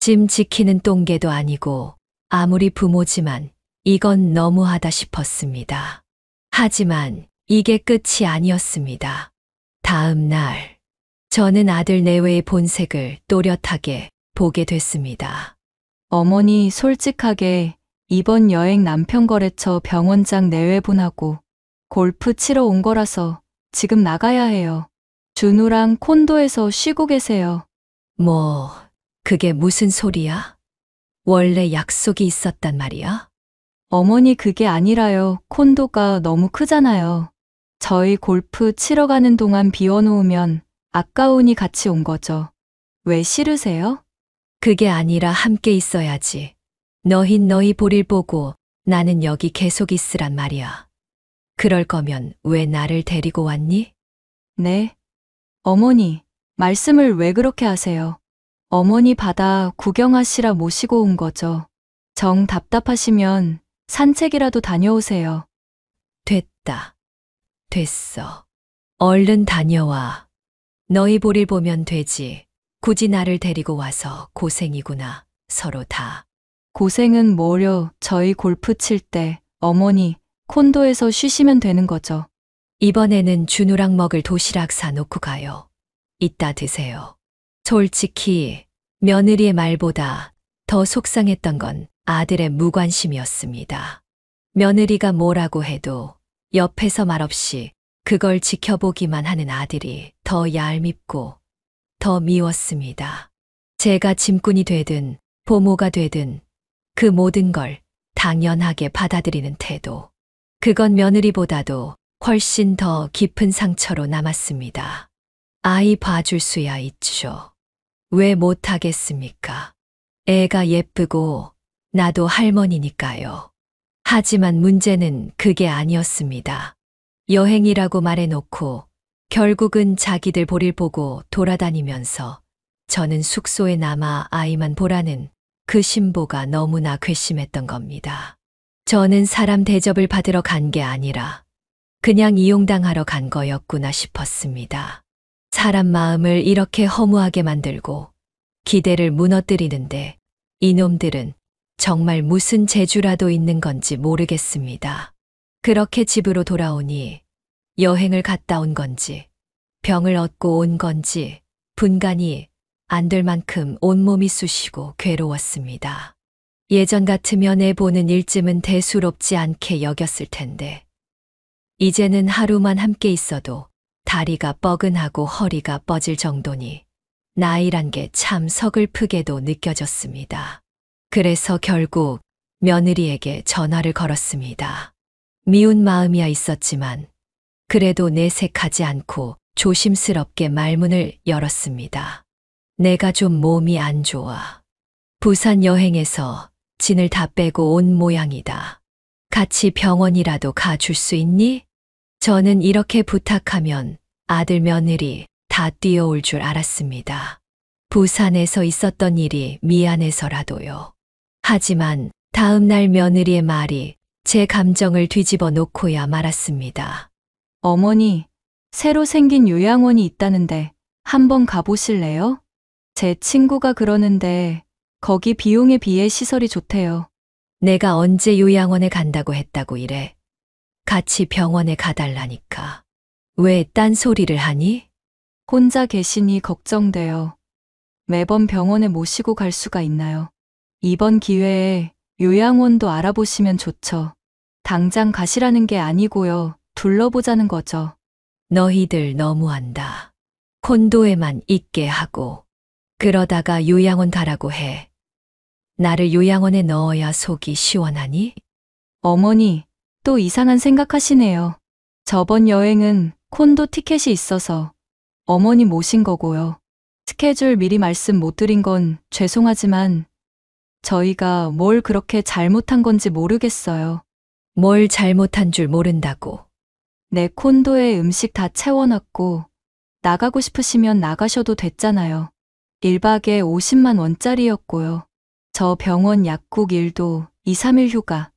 짐 지키는 똥개도 아니고 아무리 부모지만 이건 너무하다 싶었습니다. 하지만 이게 끝이 아니었습니다. 다음 날 저는 아들 내외의 본색을 또렷하게 보게 됐습니다. 어머니 솔직하게 이번 여행 남편 거래처 병원장 내외분하고 골프 치러 온 거라서 지금 나가야 해요. 준우랑 콘도에서 쉬고 계세요. 뭐, 그게 무슨 소리야? 원래 약속이 있었단 말이야? 어머니 그게 아니라요. 콘도가 너무 크잖아요. 저희 골프 치러 가는 동안 비워놓으면 아까우니 같이 온 거죠. 왜 싫으세요? 그게 아니라 함께 있어야지. 너흰 너희 볼일 보고 나는 여기 계속 있으란 말이야. 그럴 거면 왜 나를 데리고 왔니? 네. 어머니, 말씀을 왜 그렇게 하세요? 어머니 바다 구경하시라 모시고 온 거죠. 정 답답하시면 산책이라도 다녀오세요. 됐다. 됐어. 얼른 다녀와. 너희 볼일 보면 되지. 굳이 나를 데리고 와서 고생이구나. 서로 다. 고생은 뭐려 저희 골프 칠 때 어머니 콘도에서 쉬시면 되는 거죠. 이번에는 준우랑 먹을 도시락 사놓고 가요. 이따 드세요. 솔직히 며느리의 말보다 더 속상했던 건 아들의 무관심이었습니다. 며느리가 뭐라고 해도 옆에서 말없이 그걸 지켜보기만 하는 아들이 더 얄밉고 더 미웠습니다. 제가 짐꾼이 되든 보모가 되든 그 모든 걸 당연하게 받아들이는 태도. 그건 며느리보다도 훨씬 더 깊은 상처로 남았습니다. 아이 봐줄 수야 있죠. 왜 못하겠습니까? 애가 예쁘고 나도 할머니니까요. 하지만 문제는 그게 아니었습니다. 여행이라고 말해놓고 결국은 자기들 볼일 보고 돌아다니면서 저는 숙소에 남아 아이만 보라는 그 신보가 너무나 괘씸했던 겁니다. 저는 사람 대접을 받으러 간 게 아니라 그냥 이용당하러 간 거였구나 싶었습니다. 사람 마음을 이렇게 허무하게 만들고 기대를 무너뜨리는데 이놈들은 정말 무슨 재주라도 있는 건지 모르겠습니다. 그렇게 집으로 돌아오니 여행을 갔다 온 건지 병을 얻고 온 건지 분간이 안 될 만큼 온몸이 쑤시고 괴로웠습니다. 예전 같으면 애 보는 일쯤은 대수롭지 않게 여겼을 텐데 이제는 하루만 함께 있어도 다리가 뻐근하고 허리가 뻗을 정도니 나이란 게 참 서글프게도 느껴졌습니다. 그래서 결국 며느리에게 전화를 걸었습니다. 미운 마음이야 있었지만 그래도 내색하지 않고 조심스럽게 말문을 열었습니다. 내가 좀 몸이 안 좋아. 부산 여행에서 진을 다 빼고 온 모양이다. 같이 병원이라도 가줄 수 있니? 저는 이렇게 부탁하면 아들 며느리 다 뛰어올 줄 알았습니다. 부산에서 있었던 일이 미안해서라도요. 하지만 다음 날 며느리의 말이 제 감정을 뒤집어 놓고야 말았습니다. 어머니, 새로 생긴 요양원이 있다는데 한번 가보실래요? 제 친구가 그러는데 거기 비용에 비해 시설이 좋대요. 내가 언제 요양원에 간다고 했다고 이래. 같이 병원에 가달라니까. 왜 딴소리를 하니? 혼자 계시니 걱정돼요. 매번 병원에 모시고 갈 수가 있나요? 이번 기회에 요양원도 알아보시면 좋죠. 당장 가시라는 게 아니고요. 둘러보자는 거죠. 너희들 너무한다. 콘도에만 있게 하고 그러다가 요양원 가라고 해. 나를 요양원에 넣어야 속이 시원하니? 어머니, 또 이상한 생각하시네요. 저번 여행은 콘도 티켓이 있어서 어머니 모신 거고요. 스케줄 미리 말씀 못 드린 건 죄송하지만 저희가 뭘 그렇게 잘못한 건지 모르겠어요. 뭘 잘못한 줄 모른다고. 내 콘도에 음식 다 채워놨고 나가고 싶으시면 나가셔도 됐잖아요. 1박에 50만 원짜리였고요. 저 병원 약국 일도 2, 3일 휴가.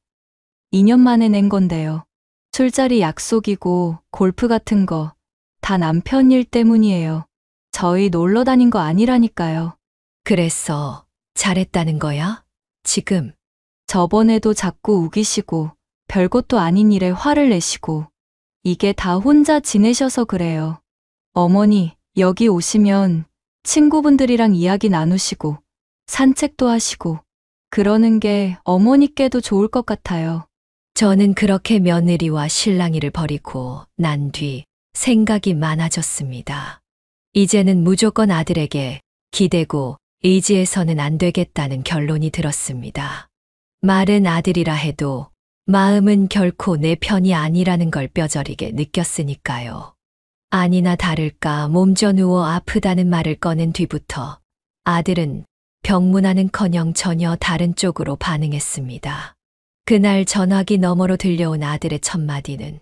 2년 만에 낸 건데요. 술자리 약속이고 골프 같은 거 다 남편 일 때문이에요. 저희 놀러 다닌 거 아니라니까요. 그래서 잘했다는 거야? 지금 저번에도 자꾸 우기시고 별것도 아닌 일에 화를 내시고 이게 다 혼자 지내셔서 그래요. 어머니, 여기 오시면 친구분들이랑 이야기 나누시고 산책도 하시고 그러는 게 어머니께도 좋을 것 같아요. 저는 그렇게 며느리와 실랑이를 벌이고 난 뒤 생각이 많아졌습니다. 이제는 무조건 아들에게 기대고 의지해서는 안 되겠다는 결론이 들었습니다. 말은 아들이라 해도 마음은 결코 내 편이 아니라는 걸 뼈저리게 느꼈으니까요. 아니나 다를까 몸져 누워 아프다는 말을 꺼낸 뒤부터 아들은 병문안은커녕 전혀 다른 쪽으로 반응했습니다. 그날 전화기 너머로 들려온 아들의 첫마디는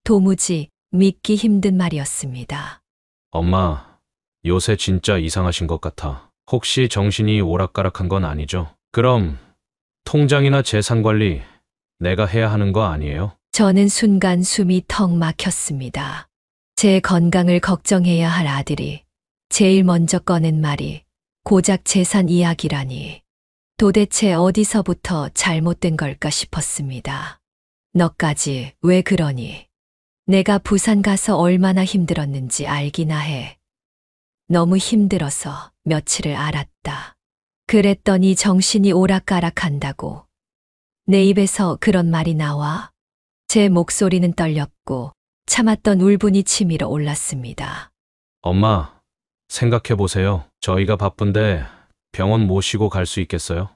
도무지 믿기 힘든 말이었습니다. 엄마, 요새 진짜 이상하신 것 같아. 혹시 정신이 오락가락한 건 아니죠? 그럼 통장이나 재산 관리 내가 해야 하는 거 아니에요? 저는 순간 숨이 턱 막혔습니다. 제 건강을 걱정해야 할 아들이 제일 먼저 꺼낸 말이 고작 재산 이야기라니. 도대체 어디서부터 잘못된 걸까 싶었습니다. 너까지 왜 그러니? 내가 부산 가서 얼마나 힘들었는지 알기나 해. 너무 힘들어서 며칠을 알았다. 그랬더니 정신이 오락가락한다고. 내 입에서 그런 말이 나와? 제 목소리는 떨렸고 참았던 울분이 치밀어 올랐습니다. 엄마, 생각해 보세요. 저희가 바쁜데 병원 모시고 갈 수 있겠어요?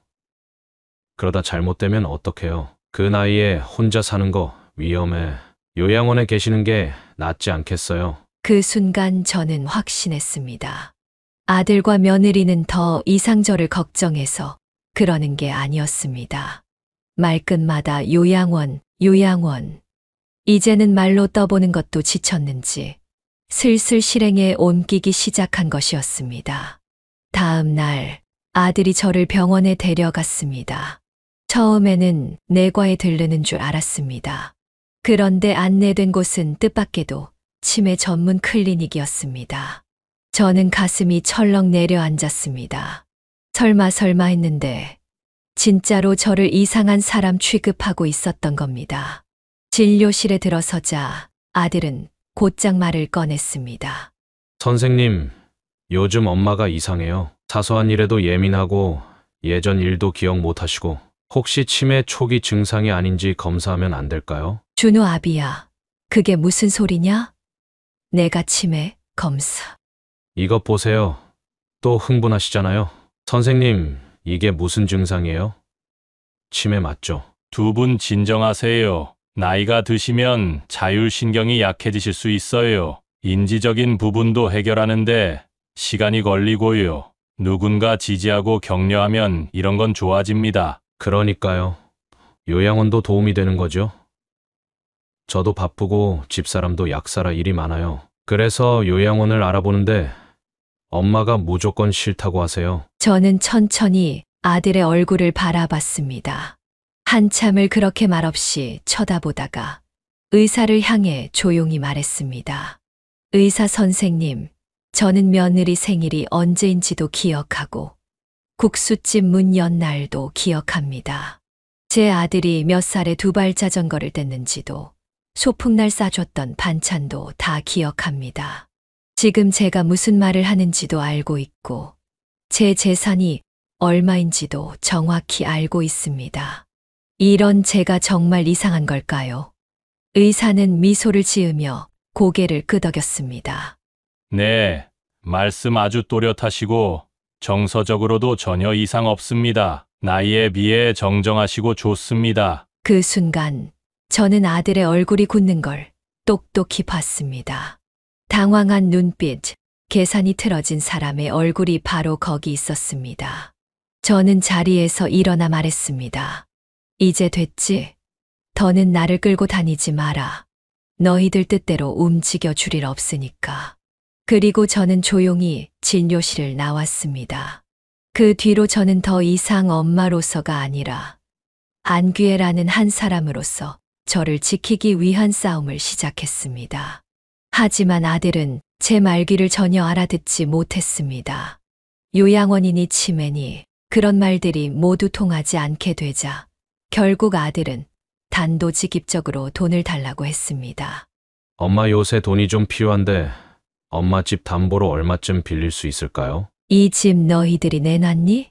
그러다 잘못되면 어떡해요? 그 나이에 혼자 사는 거 위험해. 요양원에 계시는 게 낫지 않겠어요? 그 순간 저는 확신했습니다. 아들과 며느리는 더 이상 저를 걱정해서 그러는 게 아니었습니다. 말끝마다 요양원, 요양원. 이제는 말로 떠보는 것도 지쳤는지 슬슬 실행에 옮기기 시작한 것이었습니다. 다음 날 아들이 저를 병원에 데려갔습니다. 처음에는 내과에 들르는 줄 알았습니다. 그런데 안내된 곳은 뜻밖에도 치매 전문 클리닉이었습니다. 저는 가슴이 철렁 내려앉았습니다. 설마 했는데 진짜로 저를 이상한 사람 취급하고 있었던 겁니다. 진료실에 들어서자 아들은 곧장 말을 꺼냈습니다. 선생님, 요즘 엄마가 이상해요. 사소한 일에도 예민하고 예전 일도 기억 못 하시고 혹시 치매 초기 증상이 아닌지 검사하면 안 될까요? 준호 아비야, 그게 무슨 소리냐? 내가 치매 검사. 이것 보세요. 또 흥분하시잖아요. 선생님, 이게 무슨 증상이에요? 치매 맞죠? 두 분 진정하세요. 나이가 드시면 자율신경이 약해지실 수 있어요. 인지적인 부분도 해결하는데 시간이 걸리고요. 누군가 지지하고 격려하면 이런 건 좋아집니다. 그러니까요. 요양원도 도움이 되는 거죠? 저도 바쁘고 집사람도 약사라 일이 많아요. 그래서 요양원을 알아보는데 엄마가 무조건 싫다고 하세요. 저는 천천히 아들의 얼굴을 바라봤습니다. 한참을 그렇게 말없이 쳐다보다가 의사를 향해 조용히 말했습니다. 의사 선생님, 저는 며느리 생일이 언제인지도 기억하고 국수집 문 연 날도 기억합니다. 제 아들이 몇 살에 두발 자전거를 뗐는지도 소풍날 싸줬던 반찬도 다 기억합니다. 지금 제가 무슨 말을 하는지도 알고 있고 제 재산이 얼마인지도 정확히 알고 있습니다. 이런 제가 정말 이상한 걸까요? 의사는 미소를 지으며 고개를 끄덕였습니다. 네, 말씀 아주 또렷하시고 정서적으로도 전혀 이상 없습니다. 나이에 비해 정정하시고 좋습니다. 그 순간 저는 아들의 얼굴이 굳는 걸 똑똑히 봤습니다. 당황한 눈빛, 계산이 틀어진 사람의 얼굴이 바로 거기 있었습니다. 저는 자리에서 일어나 말했습니다. 이제 됐지? 더는 나를 끌고 다니지 마라. 너희들 뜻대로 움직여 줄 일 없으니까. 그리고 저는 조용히 진료실을 나왔습니다. 그 뒤로 저는 더 이상 엄마로서가 아니라 안귀애라는 한 사람으로서 저를 지키기 위한 싸움을 시작했습니다. 하지만 아들은 제 말귀를 전혀 알아듣지 못했습니다. 요양원이니 치매니 그런 말들이 모두 통하지 않게 되자 결국 아들은 단도직입적으로 돈을 달라고 했습니다. 엄마 요새 돈이 좀 필요한데 엄마 집 담보로 얼마쯤 빌릴 수 있을까요? 이 집 너희들이 내놨니?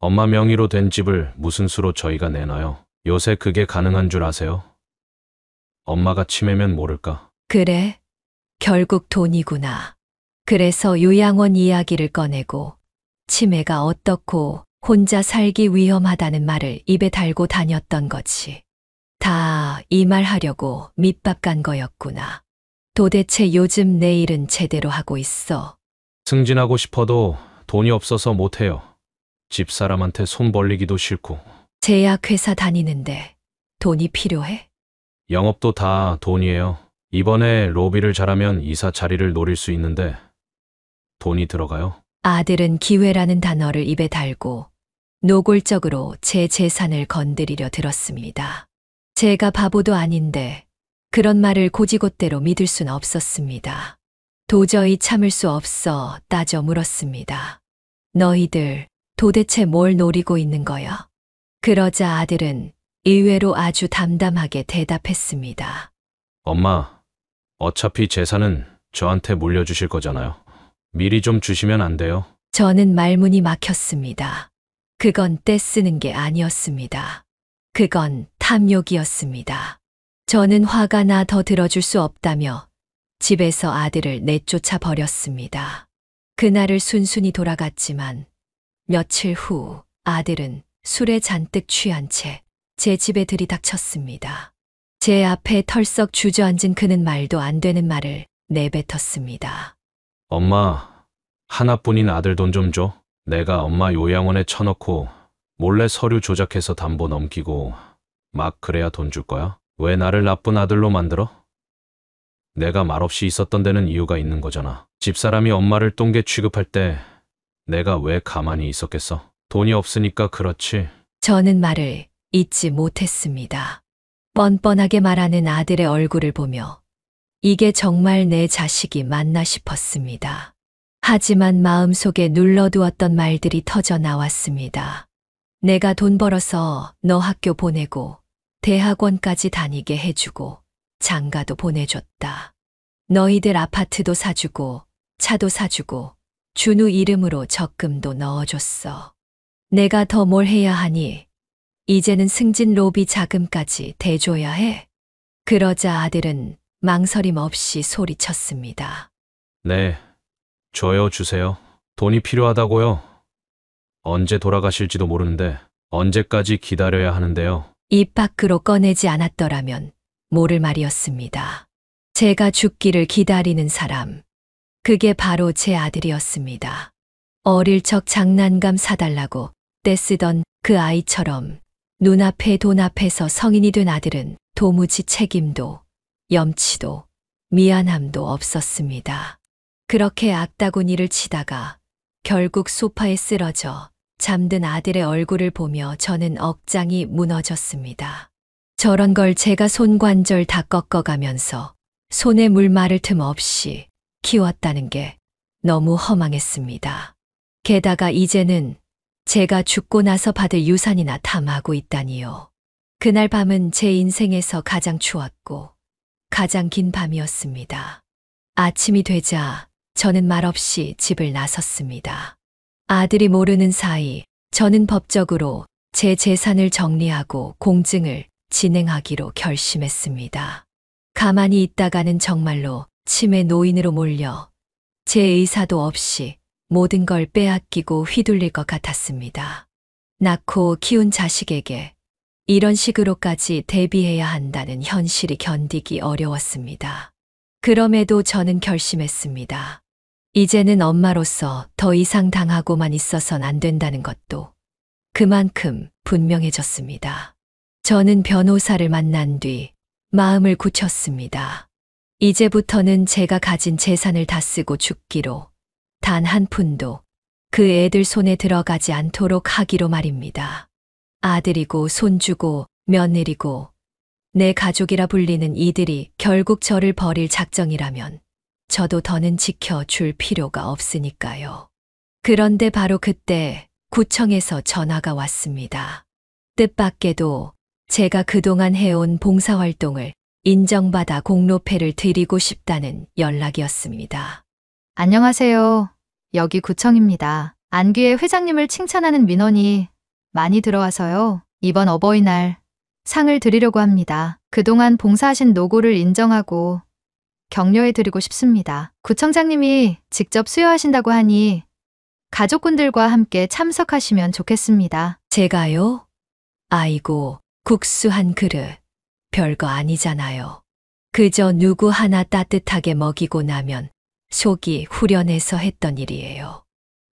엄마 명의로 된 집을 무슨 수로 저희가 내놔요? 요새 그게 가능한 줄 아세요? 엄마가 치매면 모를까? 그래? 결국 돈이구나. 그래서 요양원 이야기를 꺼내고 치매가 어떻고 혼자 살기 위험하다는 말을 입에 달고 다녔던 거지. 다 이 말 하려고 밑밥 간 거였구나. 도대체 요즘 내 일은 제대로 하고 있어. 승진하고 싶어도 돈이 없어서 못해요. 집사람한테 손 벌리기도 싫고. 제약회사 다니는데 돈이 필요해? 영업도 다 돈이에요. 이번에 로비를 잘하면 이사 자리를 노릴 수 있는데 돈이 들어가요. 아들은 기회라는 단어를 입에 달고 노골적으로 제 재산을 건드리려 들었습니다. 제가 바보도 아닌데 그런 말을 고지곳대로 믿을 순 없었습니다. 도저히 참을 수 없어 따져 물었습니다. 너희들 도대체 뭘 노리고 있는 거야? 그러자 아들은 의외로 아주 담담하게 대답했습니다. 엄마, 어차피 재산은 저한테 물려주실 거잖아요. 미리 좀 주시면 안 돼요? 저는 말문이 막혔습니다. 그건 떼쓰는 게 아니었습니다. 그건 탐욕이었습니다. 저는 화가 나 더 들어줄 수 없다며 집에서 아들을 내쫓아 버렸습니다. 그날을 순순히 돌아갔지만 며칠 후 아들은 술에 잔뜩 취한 채 제 집에 들이닥쳤습니다. 제 앞에 털썩 주저앉은 그는 말도 안 되는 말을 내뱉었습니다. 엄마, 하나뿐인 아들 돈 좀 줘. 내가 엄마 요양원에 쳐넣고 몰래 서류 조작해서 담보 넘기고 막 그래야 돈 줄 거야? 왜 나를 나쁜 아들로 만들어? 내가 말없이 있었던 데는 이유가 있는 거잖아. 집사람이 엄마를 똥개 취급할 때 내가 왜 가만히 있었겠어? 돈이 없으니까 그렇지. 저는 말을 잊지 못했습니다. 뻔뻔하게 말하는 아들의 얼굴을 보며 이게 정말 내 자식이 맞나 싶었습니다. 하지만 마음속에 눌러두었던 말들이 터져 나왔습니다. 내가 돈 벌어서 너 학교 보내고 대학원까지 다니게 해주고 장가도 보내줬다. 너희들 아파트도 사주고 차도 사주고 준우 이름으로 적금도 넣어줬어. 내가 더 뭘 해야 하니? 이제는 승진 로비 자금까지 대줘야 해. 그러자 아들은 망설임 없이 소리쳤습니다. 네, 줘요, 주세요. 돈이 필요하다고요. 언제 돌아가실지도 모르는데 언제까지 기다려야 하는데요. 입 밖으로 꺼내지 않았더라면 모를 말이었습니다. 제가 죽기를 기다리는 사람. 그게 바로 제 아들이었습니다. 어릴 적 장난감 사달라고 떼쓰던 그 아이처럼 눈앞에 돈 앞에서 성인이 된 아들은 도무지 책임도 염치도 미안함도 없었습니다. 그렇게 악다구니를 치다가 결국 소파에 쓰러져 잠든 아들의 얼굴을 보며 저는 억장이 무너졌습니다. 저런 걸 제가 손관절 다 꺾어가면서 손에 물 마를 틈 없이 키웠다는 게 너무 허망했습니다. 게다가 이제는 제가 죽고 나서 받을 유산이나 탐하고 있다니요. 그날 밤은 제 인생에서 가장 추웠고 가장 긴 밤이었습니다. 아침이 되자 저는 말없이 집을 나섰습니다. 아들이 모르는 사이 저는 법적으로 제 재산을 정리하고 공증을 진행하기로 결심했습니다. 가만히 있다가는 정말로 치매 노인으로 몰려 제 의사도 없이 모든 걸 빼앗기고 휘둘릴 것 같았습니다. 낳고 키운 자식에게 이런 식으로까지 대비해야 한다는 현실이 견디기 어려웠습니다. 그럼에도 저는 결심했습니다. 이제는 엄마로서 더 이상 당하고만 있어선 안 된다는 것도 그만큼 분명해졌습니다. 저는 변호사를 만난 뒤 마음을 굳혔습니다. 이제부터는 제가 가진 재산을 다 쓰고 죽기로 단 한 푼도 그 애들 손에 들어가지 않도록 하기로 말입니다. 아들이고 손주고 며느리고 내 가족이라 불리는 이들이 결국 저를 버릴 작정이라면 저도 더는 지켜줄 필요가 없으니까요. 그런데 바로 그때 구청에서 전화가 왔습니다. 뜻밖에도 제가 그동안 해온 봉사활동을 인정받아 공로패를 드리고 싶다는 연락이었습니다. 안녕하세요. 여기 구청입니다. 안귀의 회장님을 칭찬하는 민원이 많이 들어와서요. 이번 어버이날 상을 드리려고 합니다. 그동안 봉사하신 노고를 인정하고 격려해드리고 싶습니다. 구청장님이 직접 수여하신다고 하니 가족분들과 함께 참석하시면 좋겠습니다. 제가요? 아이고, 국수 한 그릇. 별거 아니잖아요. 그저 누구 하나 따뜻하게 먹이고 나면 속이 후련해서 했던 일이에요.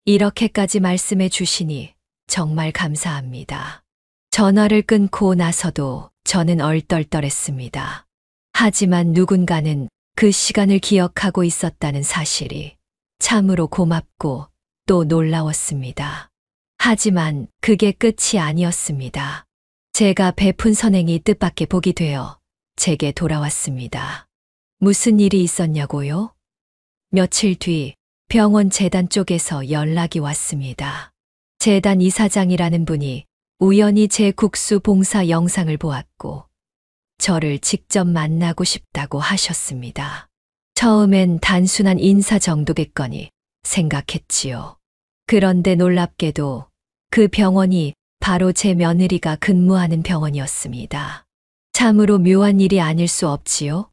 이렇게까지 말씀해 주시니 정말 감사합니다. 전화를 끊고 나서도 저는 얼떨떨했습니다. 하지만 누군가는 그 시간을 기억하고 있었다는 사실이 참으로 고맙고 또 놀라웠습니다. 하지만 그게 끝이 아니었습니다. 제가 베푼 선행이 뜻밖의 복이 되어 제게 돌아왔습니다. 무슨 일이 있었냐고요? 며칠 뒤 병원 재단 쪽에서 연락이 왔습니다. 재단 이사장이라는 분이 우연히 제 국수 봉사 영상을 보았고 저를 직접 만나고 싶다고 하셨습니다. 처음엔 단순한 인사 정도겠거니 생각했지요. 그런데 놀랍게도 그 병원이 바로 제 며느리가 근무하는 병원이었습니다. 참으로 묘한 일이 아닐 수 없지요.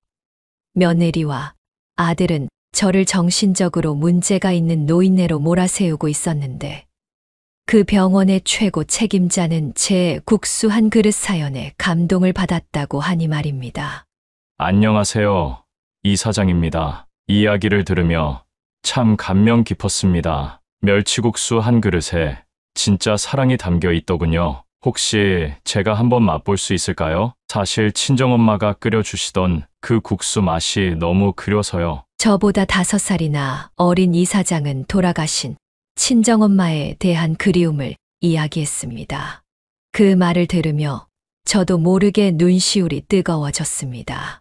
며느리와 아들은 저를 정신적으로 문제가 있는 노인네로 몰아세우고 있었는데 그 병원의 최고 책임자는 제 국수 한 그릇 사연에 감동을 받았다고 하니 말입니다. 안녕하세요. 이사장입니다. 이야기를 들으며 참 감명 깊었습니다. 멸치국수 한 그릇에 진짜 사랑이 담겨 있더군요. 혹시 제가 한번 맛볼 수 있을까요? 사실 친정엄마가 끓여주시던 그 국수 맛이 너무 그려서요. 저보다 5살이나 어린 이사장은 돌아가신 친정엄마에 대한 그리움을 이야기했습니다. 그 말을 들으며 저도 모르게 눈시울이 뜨거워졌습니다.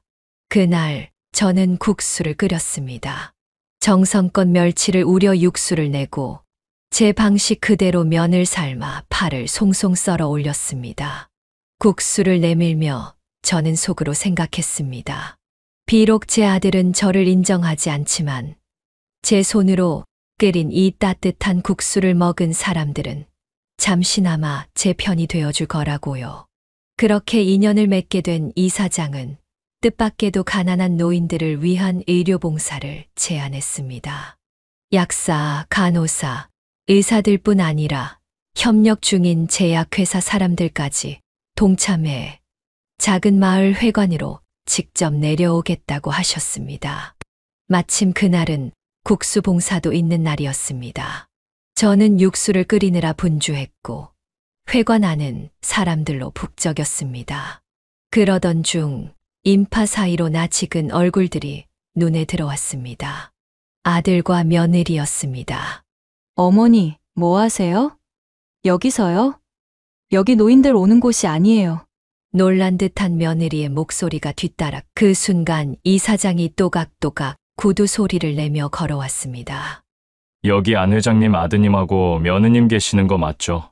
그날 저는 국수를 끓였습니다. 정성껏 멸치를 우려 육수를 내고 제 방식 그대로 면을 삶아 파를 송송 썰어 올렸습니다. 국수를 내밀며 저는 속으로 생각했습니다. 비록 제 아들은 저를 인정하지 않지만 제 손으로 끓인 이 따뜻한 국수를 먹은 사람들은 잠시나마 제 편이 되어줄 거라고요. 그렇게 인연을 맺게 된 이사장은 뜻밖에도 가난한 노인들을 위한 의료봉사를 제안했습니다. 약사, 간호사, 의사들뿐 아니라 협력 중인 제약회사 사람들까지 동참해 작은 마을 회관으로 직접 내려오겠다고 하셨습니다. 마침 그날은 국수 봉사도 있는 날이었습니다. 저는 육수를 끓이느라 분주했고 회관 안은 사람들로 북적였습니다. 그러던 중 인파 사이로 낯익은 얼굴들이 눈에 들어왔습니다. 아들과 며느리였습니다. 어머니, 뭐 하세요? 여기서요? 여기 노인들 오는 곳이 아니에요. 놀란 듯한 며느리의 목소리가 뒤따라 그 순간 이사장이 또각또각 구두 소리를 내며 걸어왔습니다. 여기 안 회장님 아드님하고 며느님 계시는 거 맞죠?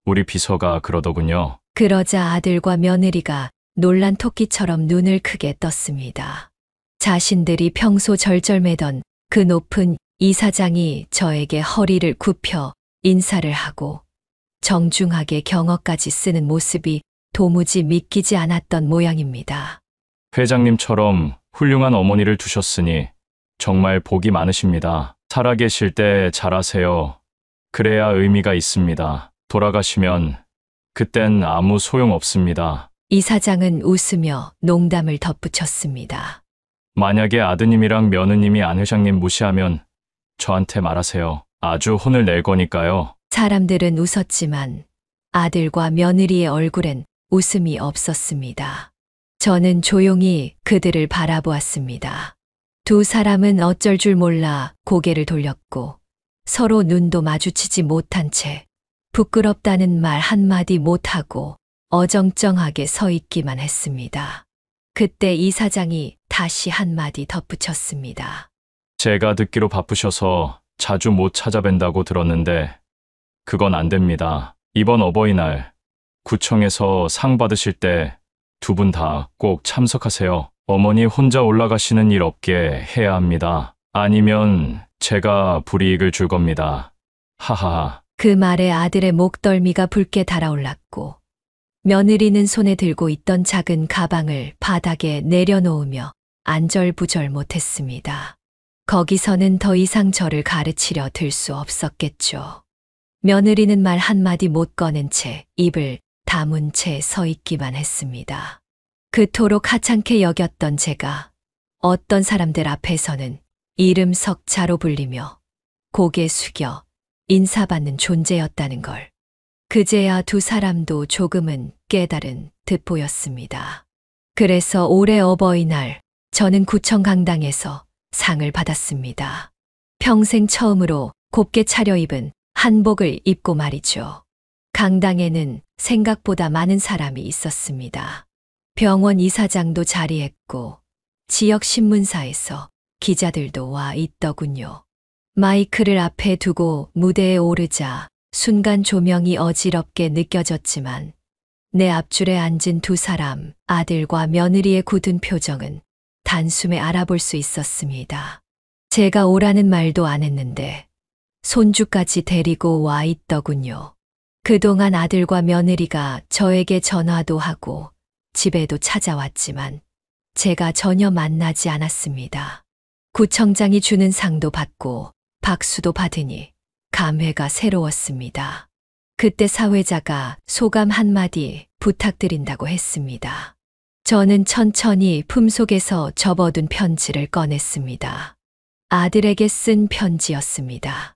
우리 비서가 그러더군요. 그러자 아들과 며느리가 놀란 토끼처럼 눈을 크게 떴습니다. 자신들이 평소 절절매던 그 높은 이사장이 저에게 허리를 굽혀 인사를 하고 정중하게 경어까지 쓰는 모습이 도무지 믿기지 않았던 모양입니다. 회장님처럼 훌륭한 어머니를 두셨으니 정말 복이 많으십니다. 살아계실 때 잘하세요. 그래야 의미가 있습니다. 돌아가시면 그땐 아무 소용 없습니다. 이사장은 웃으며 농담을 덧붙였습니다. 만약에 아드님이랑 며느님이 안 회장님 무시하면 저한테 말하세요. 아주 혼을 낼 거니까요. 사람들은 웃었지만 아들과 며느리의 얼굴엔 웃음이 없었습니다. 저는 조용히 그들을 바라보았습니다. 두 사람은 어쩔 줄 몰라 고개를 돌렸고 서로 눈도 마주치지 못한 채 부끄럽다는 말 한마디 못하고 어정쩡하게 서 있기만 했습니다. 그때 이사장이 다시 한마디 덧붙였습니다. 제가 듣기로 바쁘셔서 자주 못 찾아뵌다고 들었는데 그건 안 됩니다. 이번 어버이날 구청에서 상 받으실 때 두 분 다 꼭 참석하세요. 어머니 혼자 올라가시는 일 없게 해야 합니다. 아니면 제가 불이익을 줄 겁니다. 하하하. 그 말에 아들의 목덜미가 붉게 달아올랐고 며느리는 손에 들고 있던 작은 가방을 바닥에 내려놓으며 안절부절 못했습니다. 거기서는 더 이상 저를 가르치려 들 수 없었겠죠. 며느리는 말 한마디 못 꺼낸 채 입을 다문 채 서 있기만 했습니다. 그토록 하찮게 여겼던 제가 어떤 사람들 앞에서는 이름 석자로 불리며 고개 숙여 인사받는 존재였다는 걸 그제야 두 사람도 조금은 깨달은 듯 보였습니다. 그래서 올해 어버이날 저는 구청 강당에서 상을 받았습니다. 평생 처음으로 곱게 차려입은 한복을 입고 말이죠. 강당에는 생각보다 많은 사람이 있었습니다. 병원 이사장도 자리했고 지역 신문사에서 기자들도 와 있더군요. 마이크를 앞에 두고 무대에 오르자 순간 조명이 어지럽게 느껴졌지만 내 앞줄에 앉은 두 사람, 아들과 며느리의 굳은 표정은 단숨에 알아볼 수 있었습니다. 제가 오라는 말도 안 했는데 손주까지 데리고 와 있더군요. 그동안 아들과 며느리가 저에게 전화도 하고 집에도 찾아왔지만 제가 전혀 만나지 않았습니다. 구청장이 주는 상도 받고 박수도 받으니 감회가 새로웠습니다. 그때 사회자가 소감 한마디 부탁드린다고 했습니다. 저는 천천히 품속에서 접어둔 편지를 꺼냈습니다. 아들에게 쓴 편지였습니다.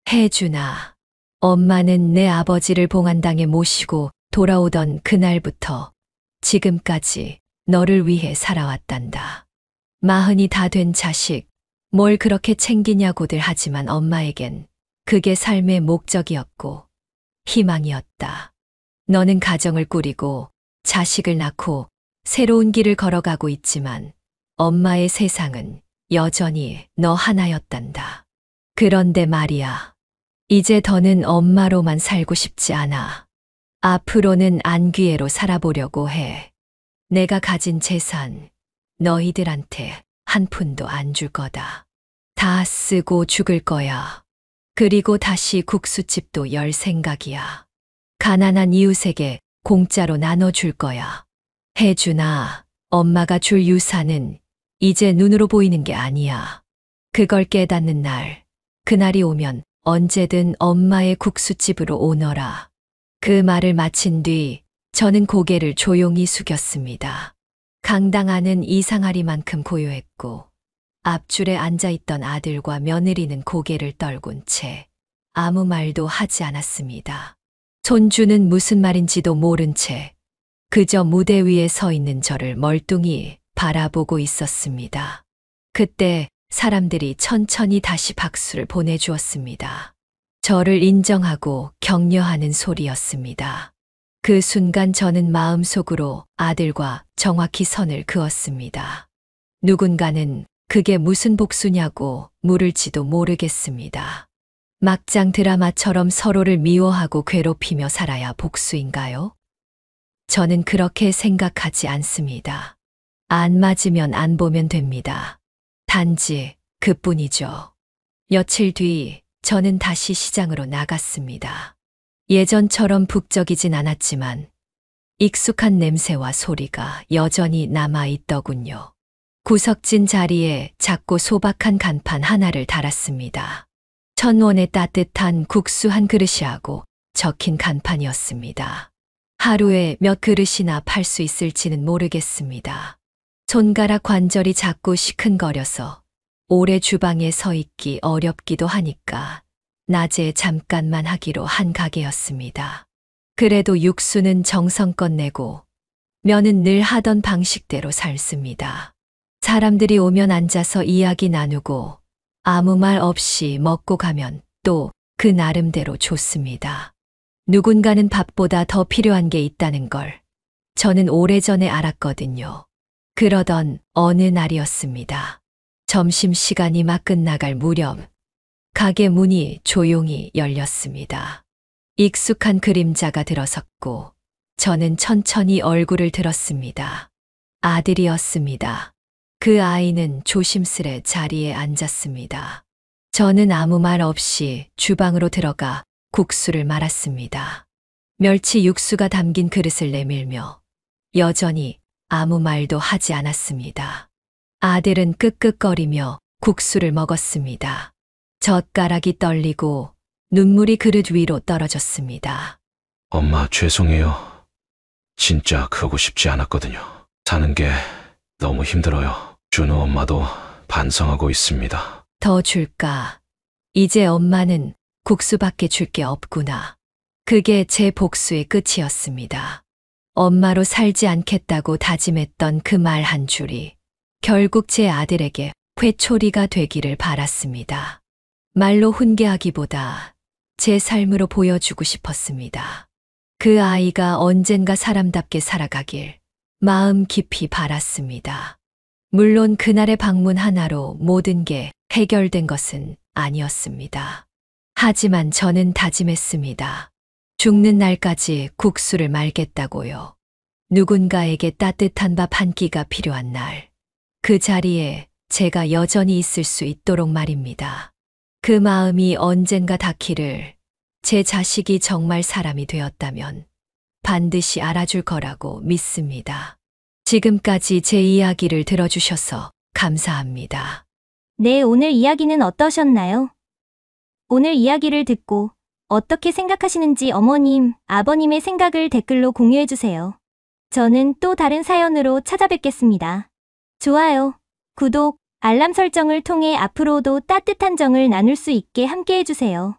혜준아, 엄마는 내 아버지를 봉안당에 모시고 돌아오던 그날부터 지금까지 너를 위해 살아왔단다. 40이 다 된 자식, 뭘 그렇게 챙기냐고들 하지만 엄마에겐 그게 삶의 목적이었고 희망이었다. 너는 가정을 꾸리고 자식을 낳고 새로운 길을 걸어가고 있지만 엄마의 세상은 여전히 너 하나였단다. 그런데 말이야, 이제 더는 엄마로만 살고 싶지 않아. 앞으로는 안귀애로 살아보려고 해. 내가 가진 재산 너희들한테 한 푼도 안 줄 거다. 다 쓰고 죽을 거야. 그리고 다시 국수집도 열 생각이야. 가난한 이웃에게 공짜로 나눠줄 거야. 혜준아, 엄마가 줄 유산은 이제 눈으로 보이는 게 아니야. 그걸 깨닫는 날, 그날이 오면 언제든 엄마의 국수집으로 오너라. 그 말을 마친 뒤 저는 고개를 조용히 숙였습니다. 강당 안은 이상하리만큼 고요했고 앞줄에 앉아있던 아들과 며느리는 고개를 떨군 채 아무 말도 하지 않았습니다. 손주는 무슨 말인지도 모른 채 그저 무대 위에 서 있는 저를 멀뚱히 바라보고 있었습니다. 그때 사람들이 천천히 다시 박수를 보내주었습니다. 저를 인정하고 격려하는 소리였습니다. 그 순간 저는 마음속으로 아들과 정확히 선을 그었습니다. 누군가는 그게 무슨 복수냐고 물을지도 모르겠습니다. 막장 드라마처럼 서로를 미워하고 괴롭히며 살아야 복수인가요? 저는 그렇게 생각하지 않습니다. 안 맞으면 안 보면 됩니다. 단지 그뿐이죠. 며칠 뒤 저는 다시 시장으로 나갔습니다. 예전처럼 북적이진 않았지만 익숙한 냄새와 소리가 여전히 남아있더군요. 구석진 자리에 작고 소박한 간판 하나를 달았습니다. 1,000원의 따뜻한 국수 한 그릇이하고 적힌 간판이었습니다. 하루에 몇 그릇이나 팔 수 있을지는 모르겠습니다. 손가락 관절이 자꾸 시큰거려서 오래 주방에 서 있기 어렵기도 하니까 낮에 잠깐만 하기로 한 가게였습니다. 그래도 육수는 정성껏 내고 면은 늘 하던 방식대로 삶습니다. 사람들이 오면 앉아서 이야기 나누고 아무 말 없이 먹고 가면 또 그 나름대로 좋습니다. 누군가는 밥보다 더 필요한 게 있다는 걸 저는 오래전에 알았거든요. 그러던 어느 날이었습니다. 점심시간이 막 끝나갈 무렵 가게 문이 조용히 열렸습니다. 익숙한 그림자가 들어섰고 저는 천천히 얼굴을 들었습니다. 아들이었습니다. 그 아이는 조심스레 자리에 앉았습니다. 저는 아무 말 없이 주방으로 들어가 국수를 말았습니다. 멸치 육수가 담긴 그릇을 내밀며 여전히 아무 말도 하지 않았습니다. 아들은 끄끄거리며 국수를 먹었습니다. 젓가락이 떨리고 눈물이 그릇 위로 떨어졌습니다. 엄마, 죄송해요. 진짜 그러고 싶지 않았거든요. 사는 게 너무 힘들어요. 준우 엄마도 반성하고 있습니다. 더 줄까? 이제 엄마는 국수밖에 줄 게 없구나. 그게 제 복수의 끝이었습니다. 엄마로 살지 않겠다고 다짐했던 그 말 한 줄이 결국 제 아들에게 회초리가 되기를 바랐습니다. 말로 훈계하기보다 제 삶으로 보여주고 싶었습니다. 그 아이가 언젠가 사람답게 살아가길 마음 깊이 바랐습니다. 물론 그날의 방문 하나로 모든 게 해결된 것은 아니었습니다. 하지만 저는 다짐했습니다. 죽는 날까지 국수를 말겠다고요. 누군가에게 따뜻한 밥 한 끼가 필요한 날, 그 자리에 제가 여전히 있을 수 있도록 말입니다. 그 마음이 언젠가 닿기를 제 자식이 정말 사람이 되었다면 반드시 알아줄 거라고 믿습니다. 지금까지 제 이야기를 들어주셔서 감사합니다. 네, 오늘 이야기는 어떠셨나요? 오늘 이야기를 듣고 어떻게 생각하시는지 어머님, 아버님의 생각을 댓글로 공유해주세요. 저는 또 다른 사연으로 찾아뵙겠습니다. 좋아요, 구독, 알람 설정을 통해 앞으로도 따뜻한 정을 나눌 수 있게 함께 해주세요.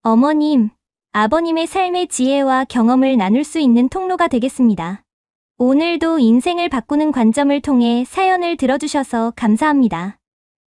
어머님, 아버님의 삶의 지혜와 경험을 나눌 수 있는 통로가 되겠습니다. 오늘도 인생을 바꾸는 관점을 통해 사연을 들어주셔서 감사합니다.